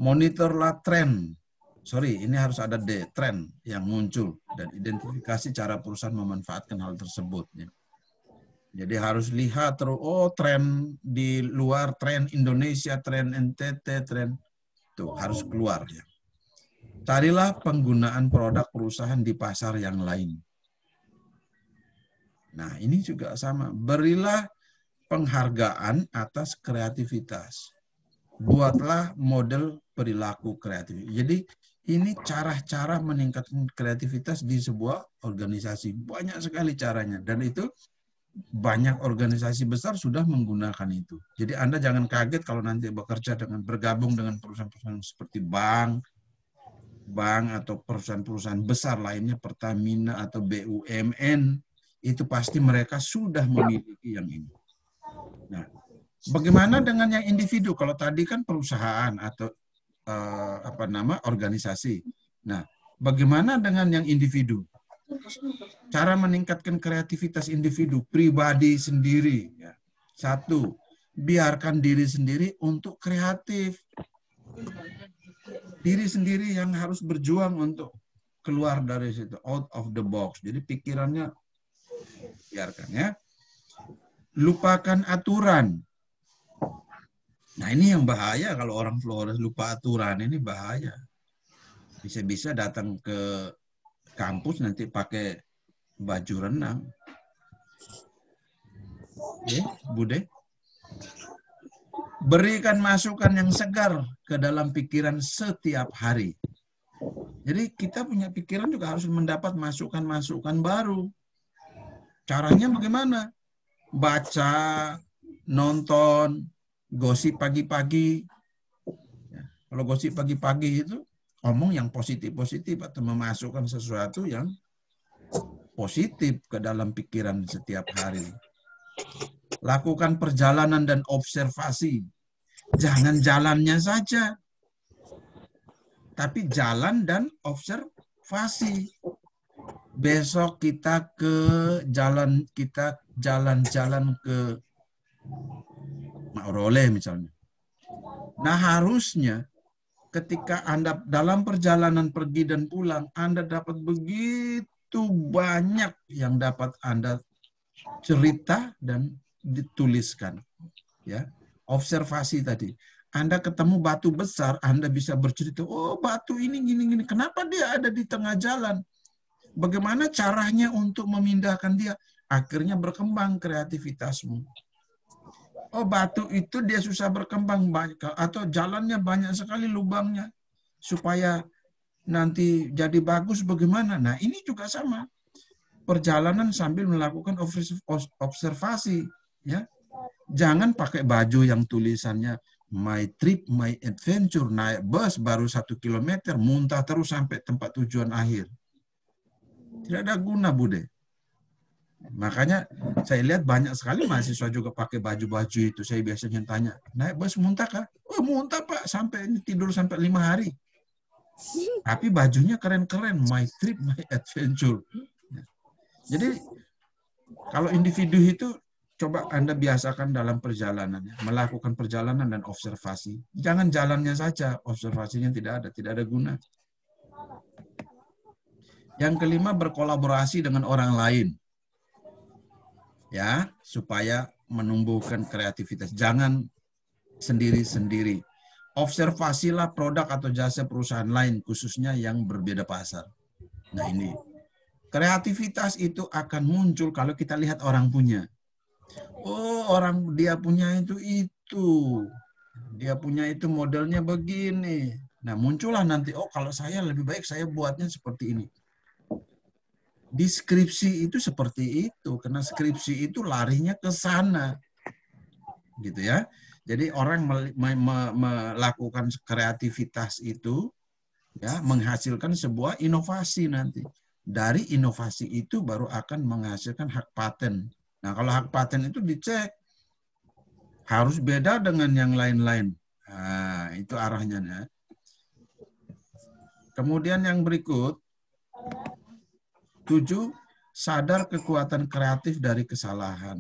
Monitorlah tren. Ini harus ada tren yang muncul dan identifikasi cara perusahaan memanfaatkan hal tersebut. Ya. Jadi harus lihat terus, tren di luar, tren Indonesia, tren NTT, tren itu harus keluar ya. Carilah penggunaan produk perusahaan di pasar yang lain. Nah, ini juga sama. Berilah penghargaan atas kreativitas. Buatlah model perilaku kreatif. Jadi, ini cara-cara meningkatkan kreativitas di sebuah organisasi. Banyak sekali caranya. Dan itu banyak organisasi besar sudah menggunakan itu. Jadi, Anda jangan kaget kalau nanti bergabung dengan perusahaan-perusahaan seperti bank atau perusahaan-perusahaan besar lainnya, Pertamina atau BUMN, itu pasti mereka sudah memiliki yang ini. Nah, bagaimana dengan yang individu? Kalau tadi kan perusahaan atau organisasi. Nah, bagaimana dengan yang individu? Cara meningkatkan kreativitas individu, pribadi sendiri. Ya. 1, biarkan diri sendiri untuk kreatif. Diri sendiri yang harus berjuang untuk keluar dari situ, out of the box. Jadi pikirannya biarkan ya. lupakan aturan. Nah ini yang bahaya kalau orang Flores lupa aturan, ini bahaya. Bisa-bisa datang ke kampus nanti pakai baju renang. Oke, Bude. Berikan masukan yang segar ke dalam pikiran setiap hari. Jadi kita punya pikiran juga harus mendapat masukan-masukan baru. Caranya bagaimana? Baca, nonton, gosip pagi-pagi. Kalau gosip pagi-pagi itu ngomong yang positif-positif atau memasukkan sesuatu yang positif ke dalam pikiran setiap hari. Lakukan perjalanan dan observasi. Jangan jalannya saja, tapi jalan dan observasi. Besok kita jalan-jalan ke Maurole misalnya. Nah harusnya ketika Anda dalam perjalanan pergi dan pulang, Anda dapat begitu banyak yang dapat Anda cerita dan dituliskan. Ya, observasi tadi. Anda ketemu batu besar, Anda bisa bercerita, oh batu ini gini-gini, kenapa dia ada di tengah jalan? Bagaimana caranya untuk memindahkan dia? Akhirnya berkembang kreativitasmu. Oh batu itu dia susah berkembang, atau jalannya banyak sekali lubangnya. Supaya nanti jadi bagus bagaimana? Nah ini juga sama. Perjalanan sambil melakukan observasi. Ya, jangan pakai baju yang tulisannya my trip, my adventure, naik bus baru 1 kilometer, muntah terus sampai tempat tujuan akhir. Tidak ada guna, Bude. Makanya saya lihat banyak sekali mahasiswa juga pakai baju-baju itu. Saya biasanya tanya, naik bus muntah kah? Oh muntah Pak, sampai ini tidur sampai 5 hari. Tapi bajunya keren-keren, my trip, my adventure. Jadi kalau individu itu coba Anda biasakan dalam perjalanannya, melakukan perjalanan dan observasi. Jangan jalannya saja, observasinya tidak ada guna. Yang kelima, berkolaborasi dengan orang lain. Ya, supaya menumbuhkan kreativitas. Jangan sendiri-sendiri. Observasilah produk atau jasa perusahaan lain, khususnya yang berbeda pasar. Nah ini, kreativitas itu akan muncul kalau kita lihat orang punya. Oh, orang dia punya itu. Dia punya itu modelnya begini. Nah, muncullah nanti, oh kalau saya lebih baik saya buatnya seperti ini. Deskripsi itu seperti itu, karena skripsi itu larinya ke sana. Gitu ya. Jadi orang melakukan kreativitas itu ya menghasilkan sebuah inovasi nanti. Dari inovasi itu baru akan menghasilkan hak paten. Nah, kalau hak paten itu dicek harus beda dengan yang lain-lain. Nah, itu arahnya ya. Kemudian yang berikut 7, sadar kekuatan kreatif dari kesalahan.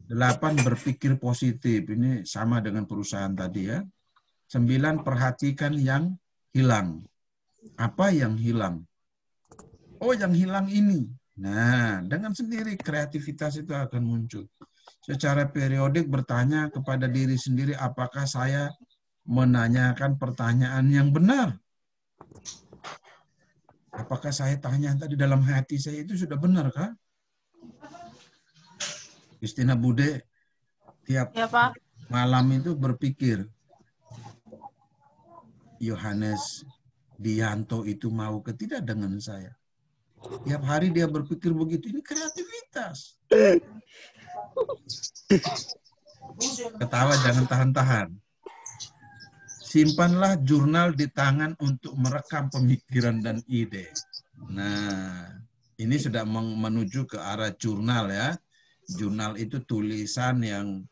8, berpikir positif. Ini sama dengan perusahaan tadi ya. 9, perhatikan yang hilang. Apa yang hilang? Oh, yang hilang ini. Nah, dengan sendiri kreativitas itu akan muncul. Secara periodik bertanya kepada diri sendiri, apakah saya menanyakan pertanyaan yang benar? Apakah saya tanya tadi dalam hati saya itu sudah benar kah? Christina Bude tiap malam itu berpikir, Yohanes Dianto itu mau ke tidak dengan saya. Tiap hari dia berpikir begitu, ini kreativitas. Ketawa jangan tahan-tahan. Simpanlah jurnal di tangan untuk merekam pemikiran dan ide. Nah, ini sudah menuju ke arah jurnal ya. Jurnal itu tulisan yang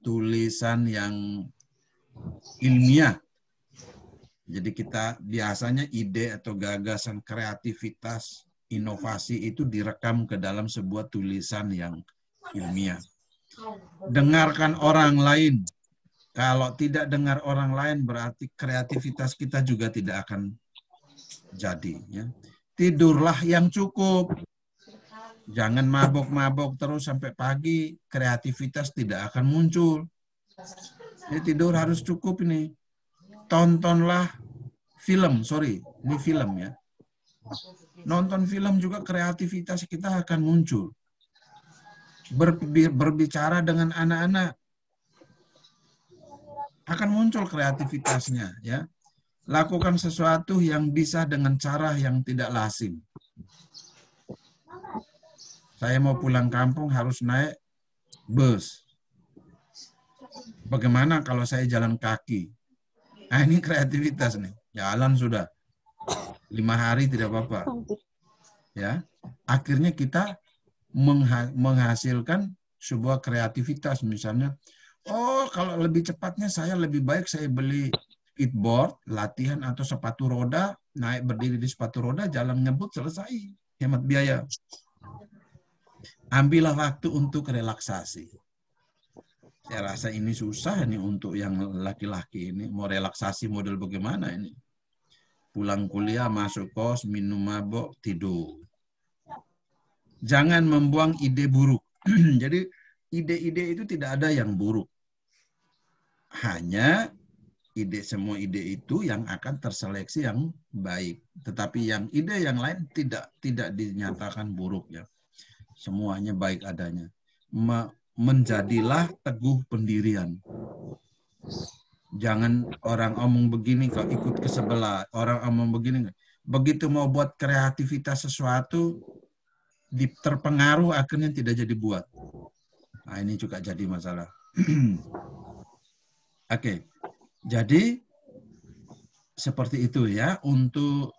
tulisan yang ilmiah. Jadi kita biasanya ide atau gagasan kreativitas, inovasi itu direkam ke dalam sebuah tulisan yang ilmiah. Dengarkan orang lain. Kalau tidak dengar orang lain berarti kreativitas kita juga tidak akan jadi. Ya. Tidurlah yang cukup. Jangan mabok-mabok terus sampai pagi, kreativitas tidak akan muncul. Jadi tidur harus cukup ini. Tontonlah film, ini film ya. Nonton film juga kreativitas kita akan muncul. Berbicara dengan anak-anak akan muncul kreativitasnya ya. Lakukan sesuatu yang bisa dengan cara yang tidak lazim. Saya mau pulang kampung harus naik bus. Bagaimana kalau saya jalan kaki? Nah, ini kreativitas nih. Jalan sudah 5 hari tidak apa-apa. Ya, akhirnya kita menghasilkan sebuah kreativitas. Misalnya, oh kalau lebih cepatnya saya lebih baik saya beli skateboard, latihan atau sepatu roda, naik berdiri di sepatu roda, jalan ngebut, selesai. Hemat biaya. Ambillah waktu untuk relaksasi. Saya rasa ini susah nih untuk yang laki-laki ini. Mau relaksasi model bagaimana ini? Pulang kuliah, masuk kos, minum mabok, tidur. Jangan membuang ide buruk. Jadi ide-ide itu tidak ada yang buruk. Hanya semua ide itu yang akan terseleksi yang baik. Tetapi yang ide yang lain tidak dinyatakan buruk ya. Semuanya baik adanya. Menjadilah teguh pendirian. Jangan orang omong begini kok ikut ke sebelah. Orang omong begini. Begitu mau buat kreativitas sesuatu, terpengaruh akhirnya tidak jadi buat. Nah, ini juga jadi masalah. Oke. Jadi seperti itu ya untuk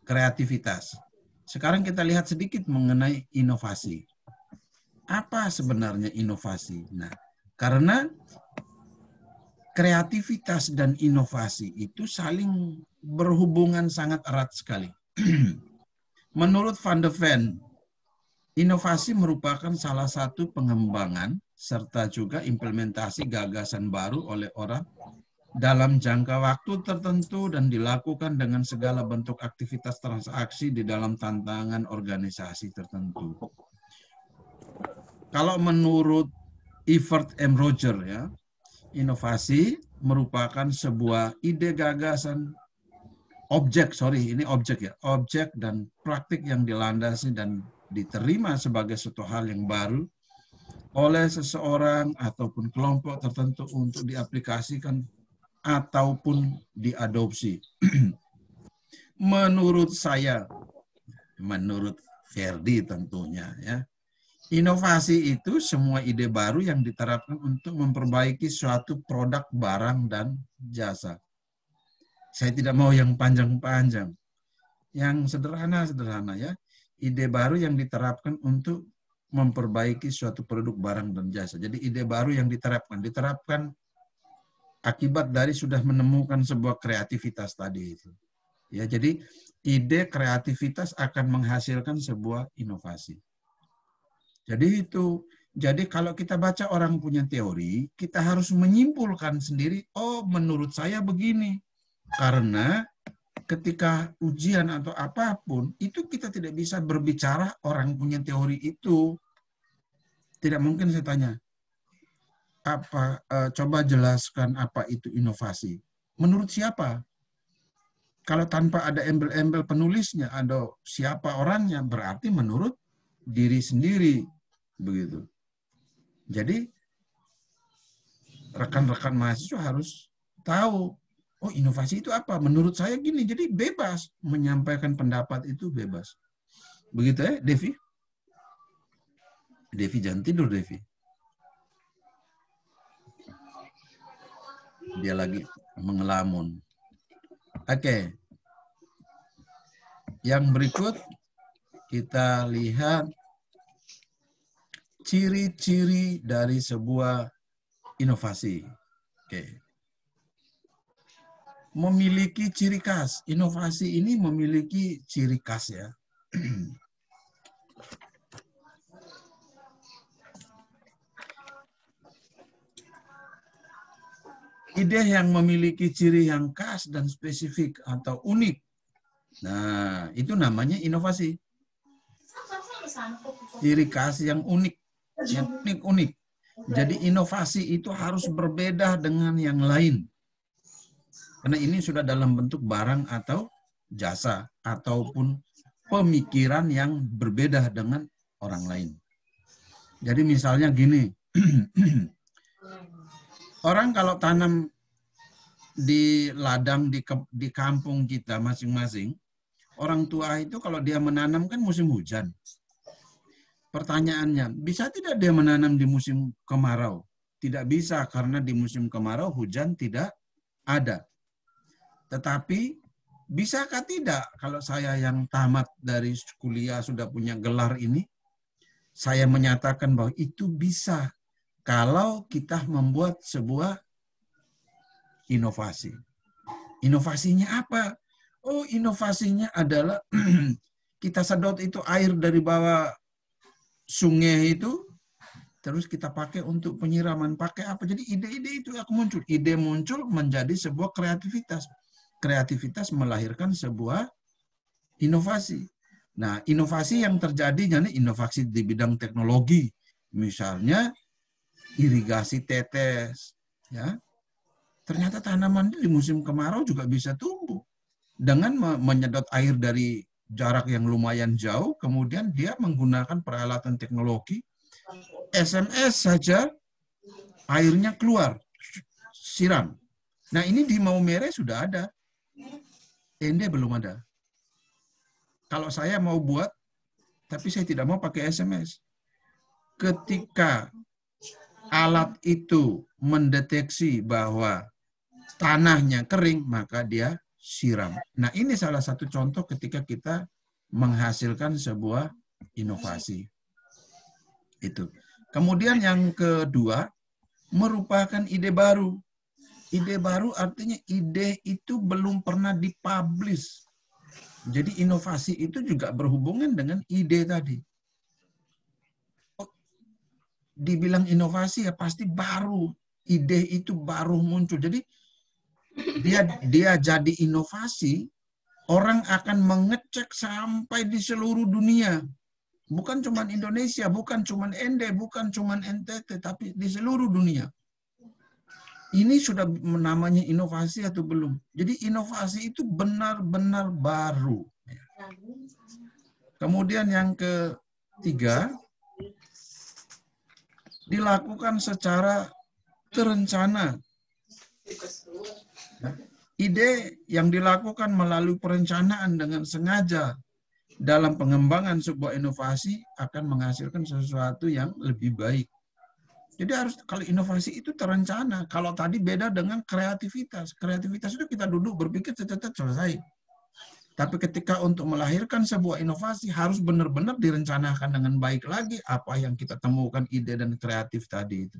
kreativitas. Sekarang kita lihat sedikit mengenai inovasi. Apa sebenarnya inovasi? Nah, karena kreativitas dan inovasi itu saling berhubungan sangat erat sekali. Menurut Van de Ven, inovasi merupakan salah satu pengembangan serta juga implementasi gagasan baru oleh orang dalam jangka waktu tertentu dan dilakukan dengan segala bentuk aktivitas transaksi di dalam tantangan organisasi tertentu. Kalau menurut Evert M. Roger ya, inovasi merupakan sebuah ide gagasan objek dan praktik yang dilandasi dan diterima sebagai suatu hal yang baru oleh seseorang ataupun kelompok tertentu untuk diaplikasikan ataupun diadopsi. Menurut saya, menurut Ferdi tentunya ya, inovasi itu semua ide baru yang diterapkan untuk memperbaiki suatu produk, barang, dan jasa. Saya tidak mau yang panjang-panjang. Yang sederhana-sederhana ya. Ide baru yang diterapkan untuk memperbaiki suatu produk, barang, dan jasa. Jadi ide baru yang diterapkan akibat dari sudah menemukan sebuah kreativitas tadi itu. Ya, jadi ide kreativitas akan menghasilkan sebuah inovasi. Jadi kalau kita baca orang punya teori, kita harus menyimpulkan sendiri, oh menurut saya begini. Karena ketika ujian atau apapun, itu kita tidak bisa berbicara orang punya teori itu. Tidak mungkin saya tanya, coba jelaskan apa itu inovasi. Menurut siapa? Kalau tanpa ada embel-embel penulisnya, ada siapa orangnya, berarti menurut diri sendiri. Begitu. Jadi rekan-rekan mahasiswa harus tahu, oh inovasi itu apa? Menurut saya gini. Jadi bebas menyampaikan pendapat itu bebas. Begitu ya, Devi? Devi jangan tidur, Devi. Dia lagi mengelamun. Oke. Yang berikut kita lihat ciri-ciri dari sebuah inovasi. Oke. Memiliki ciri khas. Inovasi ini memiliki ciri khas ya. Ide yang memiliki ciri yang khas dan spesifik atau unik. Nah, itu namanya inovasi. Ciri khas yang unik, yang unik-unik. Jadi inovasi itu harus berbeda dengan yang lain. Karena ini sudah dalam bentuk barang atau jasa, ataupun pemikiran yang berbeda dengan orang lain. Jadi misalnya gini, orang kalau tanam di ladang di kampung kita masing-masing, orang tua itu kalau dia menanam kan musim hujan. Pertanyaannya, bisa tidak dia menanam di musim kemarau? Tidak bisa, karena di musim kemarau hujan tidak ada. Tetapi bisakah tidak kalau saya yang tamat dari kuliah sudah punya gelar ini, saya menyatakan bahwa itu bisa kalau kita membuat sebuah inovasi. Inovasinya apa? Oh, inovasinya adalah kita sedot itu air dari bawah sungai itu, terus kita pakai untuk penyiraman. Pakai apa? Jadi ide-ide itu yang muncul. Ide muncul menjadi sebuah kreativitas. Kreativitas melahirkan sebuah inovasi. Nah, inovasi yang terjadi, jadi inovasi di bidang teknologi. Misalnya, irigasi tetes. Ya, ternyata tanaman di musim kemarau juga bisa tumbuh. Dengan menyedot air dari jarak yang lumayan jauh, kemudian dia menggunakan peralatan teknologi, SMS saja airnya keluar, siram. Nah, ini di Maumere sudah ada. Ende belum ada. Kalau saya mau buat, tapi saya tidak mau pakai SMS. Ketika alat itu mendeteksi bahwa tanahnya kering, maka dia siram. Nah, ini salah satu contoh ketika kita menghasilkan sebuah inovasi. Itu. Kemudian yang kedua, merupakan ide baru. Ide baru artinya ide itu belum pernah dipublish. Jadi inovasi itu juga berhubungan dengan ide tadi. Dibilang inovasi ya pasti baru. Ide itu baru muncul. Jadi dia jadi inovasi, orang akan mengecek sampai di seluruh dunia. Bukan cuma Indonesia, bukan cuma Ende, bukan cuma NTT, tapi di seluruh dunia. Ini sudah namanya inovasi atau belum? Jadi inovasi itu benar-benar baru. Kemudian yang ketiga, dilakukan secara terencana. Ide yang dilakukan melalui perencanaan dengan sengaja dalam pengembangan sebuah inovasi akan menghasilkan sesuatu yang lebih baik. Jadi harus, kalau inovasi itu terencana. Kalau tadi beda dengan kreativitas. Kreativitas itu kita duduk berpikir cetet selesai. Tapi ketika untuk melahirkan sebuah inovasi harus benar-benar direncanakan dengan baik lagi apa yang kita temukan ide dan kreatif tadi itu.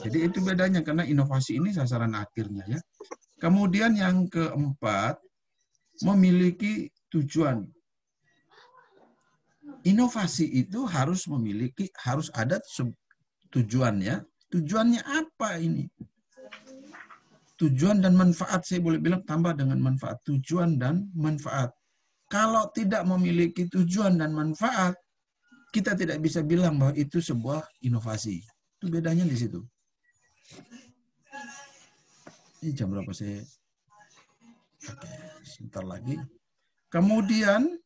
Jadi itu bedanya, karena inovasi ini sasaran akhirnya ya. Kemudian yang keempat, memiliki tujuan. Inovasi itu harus ada tujuannya. Tujuannya apa ini? Tujuan dan manfaat, saya boleh bilang tambah dengan manfaat. Tujuan dan manfaat. Kalau tidak memiliki tujuan dan manfaat, kita tidak bisa bilang bahwa itu sebuah inovasi. Itu bedanya di situ. Ini jam berapa saya? Oke, sebentar lagi. Kemudian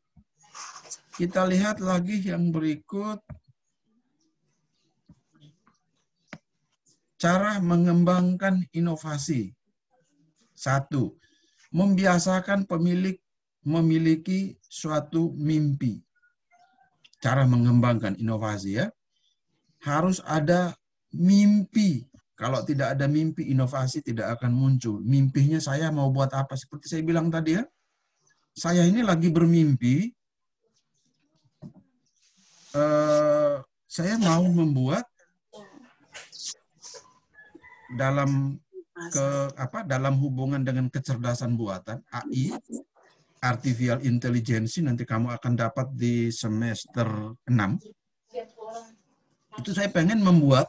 kita lihat lagi yang berikut. Cara mengembangkan inovasi. 1. Membiasakan pemilik memiliki suatu mimpi. Cara mengembangkan inovasi ya. Harus ada mimpi. Kalau tidak ada mimpi, inovasi tidak akan muncul. Mimpinya saya mau buat apa? Seperti saya bilang tadi ya. Saya ini lagi bermimpi. Saya mau membuat dalam hubungan dengan kecerdasan buatan AI, artificial intelligence, nanti kamu akan dapat di semester 6. Itu saya pengen membuat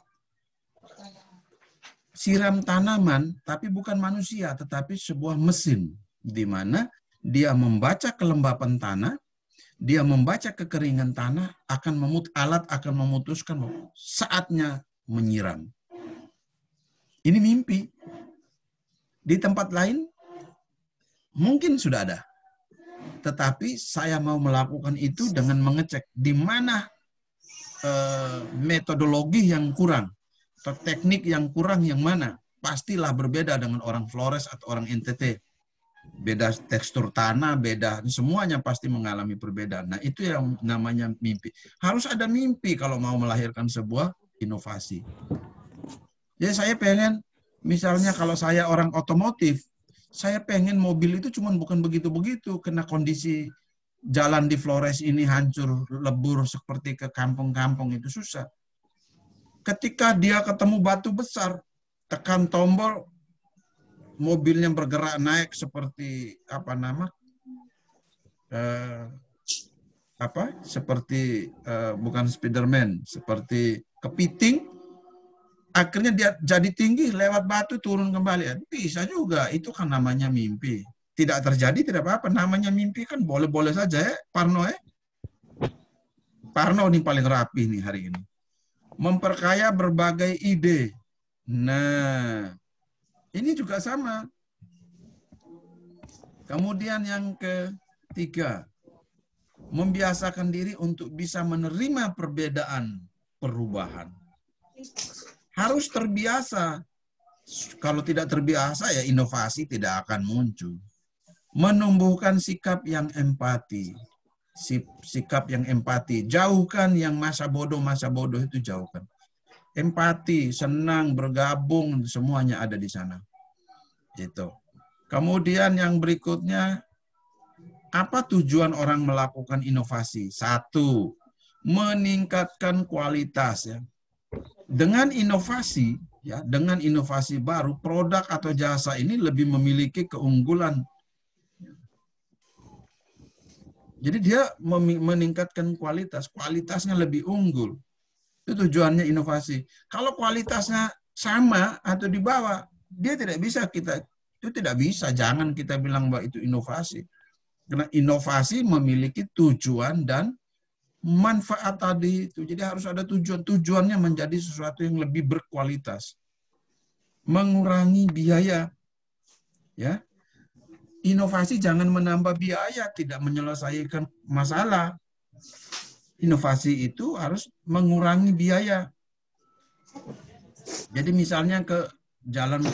siram tanaman, tapi bukan manusia, tetapi sebuah mesin di mana dia membaca kelembapan tanah, Dia membaca kekeringan tanah, alat akan memutuskan saatnya menyiram. Ini mimpi. Di tempat lain mungkin sudah ada. Tetapi saya mau melakukan itu dengan mengecek di mana metodologi yang kurang, atau teknik yang kurang yang mana. Pastilah berbeda dengan orang Flores atau orang NTT. Beda tekstur tanah, beda, semuanya pasti mengalami perbedaan. Nah, itu yang namanya mimpi. Harus ada mimpi kalau mau melahirkan sebuah inovasi. Jadi saya pengen, misalnya kalau saya orang otomotif, saya pengen mobil itu cuma bukan begitu-begitu, kena kondisi jalan di Flores ini hancur, lebur seperti ke kampung-kampung itu susah. Ketika dia ketemu batu besar, tekan tombol, mobilnya bergerak naik seperti bukan Spiderman, seperti kepiting. Akhirnya dia jadi tinggi, lewat batu turun kembali. Bisa juga, itu kan namanya mimpi. Tidak terjadi, tidak apa-apa. Namanya mimpi kan boleh-boleh saja ya, Parno ya. Parno ini paling rapi nih hari ini. Memperkaya berbagai ide. Nah, ini juga sama. Kemudian yang ketiga, membiasakan diri untuk bisa menerima perbedaan perubahan. Harus terbiasa. Kalau tidak terbiasa, ya inovasi tidak akan muncul. Menumbuhkan sikap yang empati. Sikap yang empati. Jauhkan yang masa bodoh itu jauhkan. Empati, senang, bergabung, semuanya ada di sana. Gitu. Kemudian yang berikutnya, apa tujuan orang melakukan inovasi? Satu, meningkatkan kualitas ya. Dengan inovasi ya, dengan inovasi baru, produk atau jasa ini lebih memiliki keunggulan. Jadi dia meningkatkan kualitasnya lebih unggul. Itu tujuannya inovasi. Kalau kualitasnya sama atau di bawah, dia tidak bisa jangan kita bilang bahwa itu inovasi. Karena inovasi memiliki tujuan dan manfaat tadi itu. Jadi harus ada tujuan. Tujuannya menjadi sesuatu yang lebih berkualitas. Mengurangi biaya. Ya. Inovasi jangan menambah biaya, tidak menyelesaikan masalah. Inovasi itu harus mengurangi biaya. Jadi misalnya jalan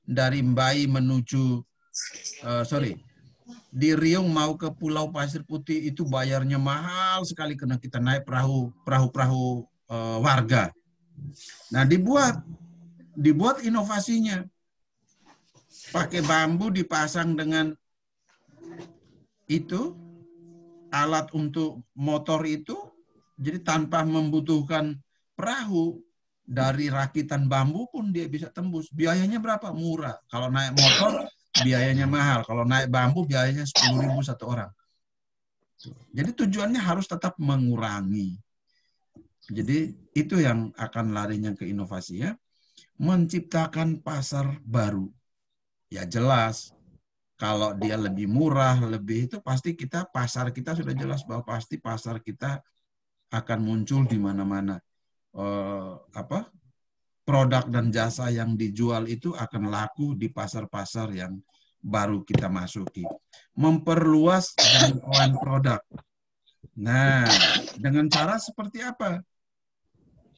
dari Mbai menuju di Riung mau ke Pulau Pasir Putih itu bayarnya mahal sekali karena kita naik perahu warga. Nah, dibuat inovasinya. Pakai bambu dipasang dengan itu alat untuk motor itu, jadi tanpa membutuhkan perahu, dari rakitan bambu pun dia bisa tembus. Biayanya berapa? Murah. Kalau naik motor biayanya mahal. Kalau naik bambu biayanya 10.000 satu orang. Jadi tujuannya harus tetap mengurangi. Jadi itu yang akan larinya ke inovasi ya. Menciptakan pasar baru. Ya jelas. Kalau dia lebih murah, lebih itu pasti pasar kita sudah jelas bahwa pasti pasar kita akan muncul di mana-mana. Produk dan jasa yang dijual itu akan laku di pasar-pasar yang baru kita masuki. Memperluas jangkauan produk. Nah, dengan cara seperti apa?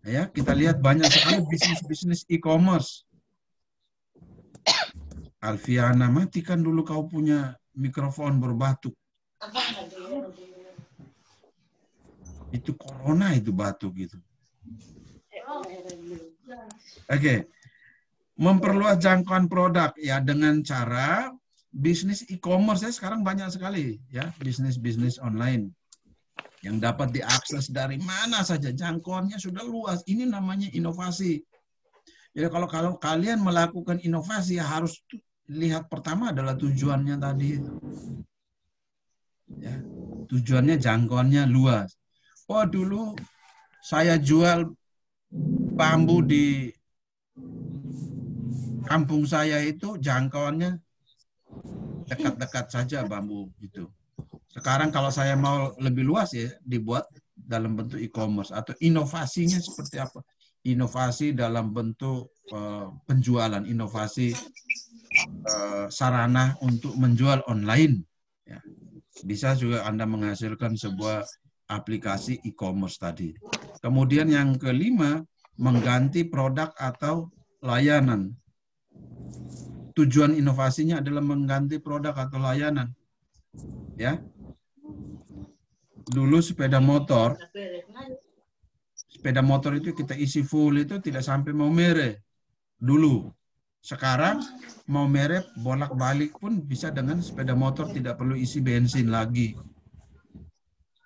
Ya, kita lihat banyak sekali bisnis e-commerce. Alfiana, matikan dulu kau punya mikrofon berbatuk. Itu corona itu batuk gitu. Oke. Memperluas jangkauan produk ya dengan cara bisnis e-commerce ya sekarang banyak sekali ya bisnis online yang dapat diakses dari mana saja, jangkauannya sudah luas. Ini namanya inovasi. Jadi kalau kalian melakukan inovasi harus lihat pertama adalah tujuannya tadi. Ya, tujuannya jangkauannya luas. Oh dulu saya jual bambu di kampung saya itu jangkauannya dekat-dekat saja bambu itu. Sekarang kalau saya mau lebih luas ya, dibuat dalam bentuk e-commerce atau inovasinya seperti apa? Inovasi dalam bentuk penjualan, inovasi sarana untuk menjual online. Ya. Bisa juga Anda menghasilkan sebuah aplikasi e-commerce tadi. Kemudian yang kelima, mengganti produk atau layanan. Tujuan inovasinya adalah mengganti produk atau layanan. Ya. Dulu sepeda motor itu kita isi full itu tidak sampai mau mere. Dulu. Sekarang mau mere bolak-balik pun bisa dengan sepeda motor, tidak perlu isi bensin lagi.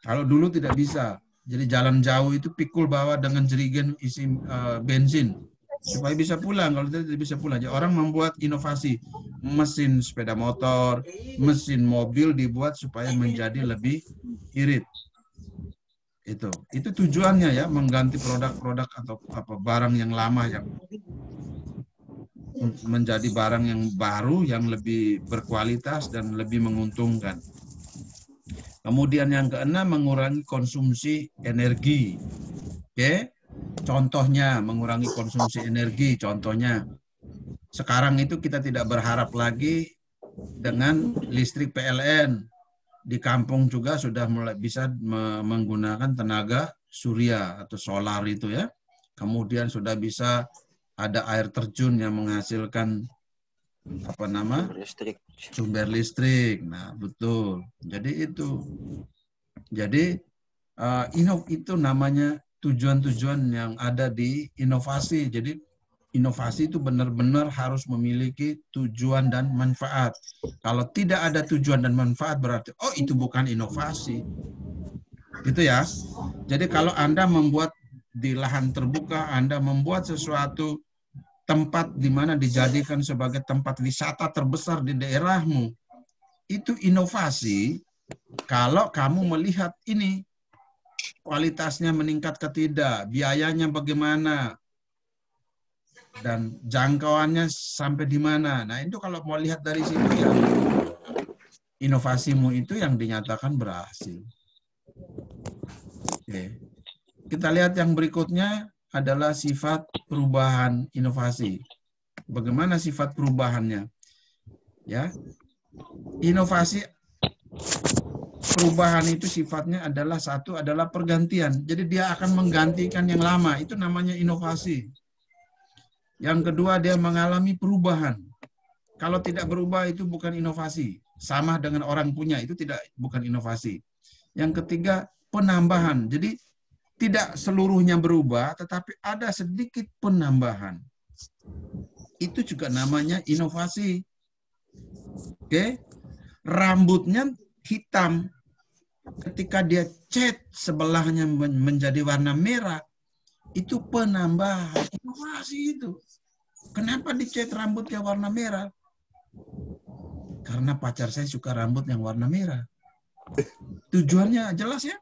Kalau dulu tidak bisa. Jadi jalan jauh itu pikul bawa dengan jerigen isi bensin supaya bisa pulang. Kalau tidak bisa pulang. Jadi orang membuat inovasi. Mesin sepeda motor, mesin mobil dibuat supaya menjadi lebih irit. Itu tujuannya ya, mengganti produk-produk atau barang yang lama yang menjadi barang yang baru, yang lebih berkualitas dan lebih menguntungkan. Kemudian yang keenam, mengurangi konsumsi energi. Oke? Contohnya mengurangi konsumsi energi. Contohnya sekarang itu kita tidak berharap lagi dengan listrik PLN. Di kampung juga sudah mulai bisa menggunakan tenaga surya atau solar itu ya. Kemudian sudah bisa ada air terjun yang menghasilkan sumber listrik. Nah, betul. Jadi itu. Jadi itu namanya tujuan-tujuan yang ada di inovasi. Jadi inovasi itu benar-benar harus memiliki tujuan dan manfaat. Kalau tidak ada tujuan dan manfaat berarti, oh itu bukan inovasi. Gitu ya. Jadi kalau Anda membuat di lahan terbuka, Anda membuat sesuatu tempat di mana dijadikan sebagai tempat wisata terbesar di daerahmu, itu inovasi kalau kamu melihat ini kualitasnya meningkat ke tidak, biayanya bagaimana, dan jangkauannya sampai di mana. Nah, itu kalau mau lihat dari situ ya, inovasimu itu yang dinyatakan berhasil. Oke. Kita lihat yang berikutnya adalah sifat perubahan inovasi. Bagaimana sifat perubahannya? Ya. Inovasi perubahan itu sifatnya adalah satu adalah pergantian. Jadi dia akan menggantikan yang lama. Itu namanya inovasi. Yang kedua, dia mengalami perubahan. Kalau tidak berubah itu bukan inovasi. Sama dengan orang punya, itu bukan inovasi. Yang ketiga, penambahan. Jadi tidak seluruhnya berubah, tetapi ada sedikit penambahan. Itu juga namanya inovasi. Oke? Rambutnya hitam. Ketika dia cat sebelahnya menjadi warna merah, itu penambahan inovasi itu. Kenapa dicat rambutnya warna merah? Karena pacar saya suka rambut yang warna merah. Tujuannya jelas ya?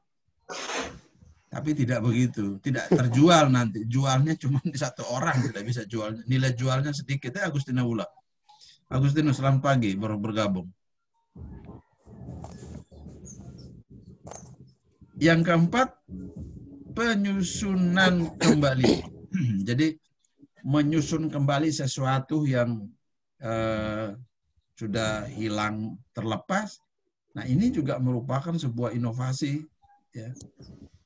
Tapi tidak begitu. Tidak terjual nanti. Jualnya cuma di satu orang. Tidak bisa jual. Nilai jualnya sedikit. Agustina Ula. Agustinus, selamat pagi. Baru bergabung. Yang keempat, penyusunan kembali. Jadi menyusun kembali sesuatu yang sudah hilang, terlepas. Nah, ini juga merupakan sebuah inovasi. Ya.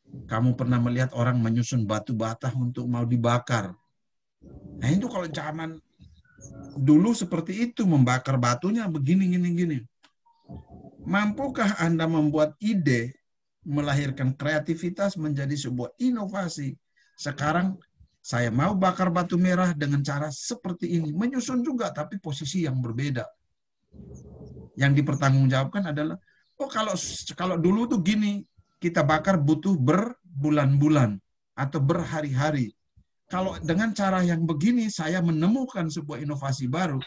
Kamu pernah melihat orang menyusun batu bata untuk mau dibakar. Nah, itu kalau zaman dulu seperti itu, membakar batunya begini, gini. Mampukah Anda membuat ide, melahirkan kreativitas menjadi sebuah inovasi? Sekarang saya mau bakar batu merah dengan cara seperti ini. Menyusun juga, tapi posisi yang berbeda. Yang dipertanggungjawabkan adalah, oh kalau dulu tuh gini, kita bakar butuh berbulan-bulan atau berhari-hari. Kalau dengan cara yang begini, saya menemukan sebuah inovasi baru.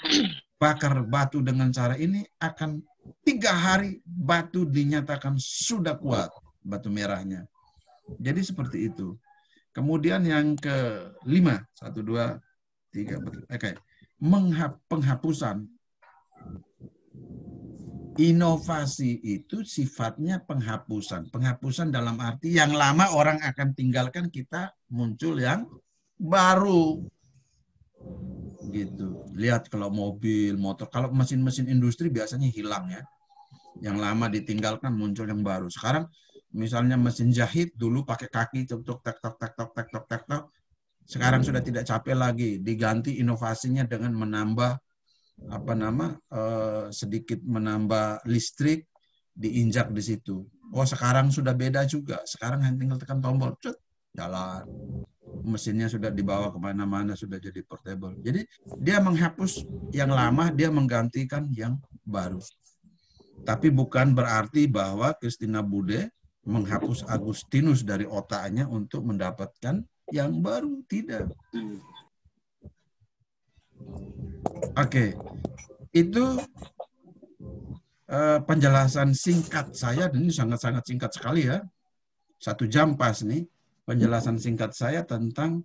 Bakar batu dengan cara ini akan 3 hari batu dinyatakan sudah kuat, batu merahnya. Jadi seperti itu. Kemudian yang kelima, 1, 2, 3, 4, oke. Penghapusan. Inovasi itu sifatnya penghapusan. Penghapusan dalam arti yang lama orang akan tinggalkan, kita muncul yang baru. Gitu. Lihat kalau mobil, motor, kalau mesin-mesin industri biasanya hilang ya. Yang lama ditinggalkan muncul yang baru. Sekarang misalnya mesin jahit dulu pakai kaki tok tek tok tek tok tek tok tek tok. Sekarang sudah tidak capek lagi, diganti inovasinya dengan menambah sedikit menambah listrik, diinjak di situ. Oh, sekarang sudah beda juga. Sekarang hanya tinggal tekan tombol, cut, jalan. Mesinnya sudah dibawa kemana-mana, sudah jadi portable. Jadi dia menghapus yang lama, dia menggantikan yang baru. Tapi bukan berarti bahwa Christina Bude menghapus Agustinus dari otaknya untuk mendapatkan yang baru. Tidak. Oke, itu penjelasan singkat saya, dan ini sangat-sangat singkat sekali ya. 1 jam pas nih, penjelasan singkat saya tentang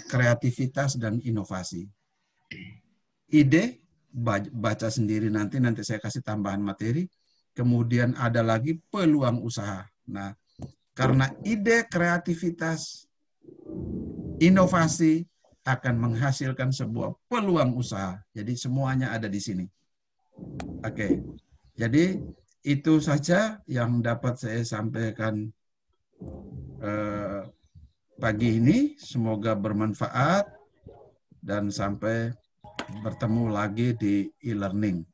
kreativitas dan inovasi. Ide, baca sendiri nanti saya kasih tambahan materi. Kemudian ada lagi peluang usaha. Nah, karena ide, kreativitas, inovasi akan menghasilkan sebuah peluang usaha. Jadi semuanya ada di sini. Oke. Jadi itu saja yang dapat saya sampaikan pagi ini. Semoga bermanfaat dan sampai bertemu lagi di e-learning.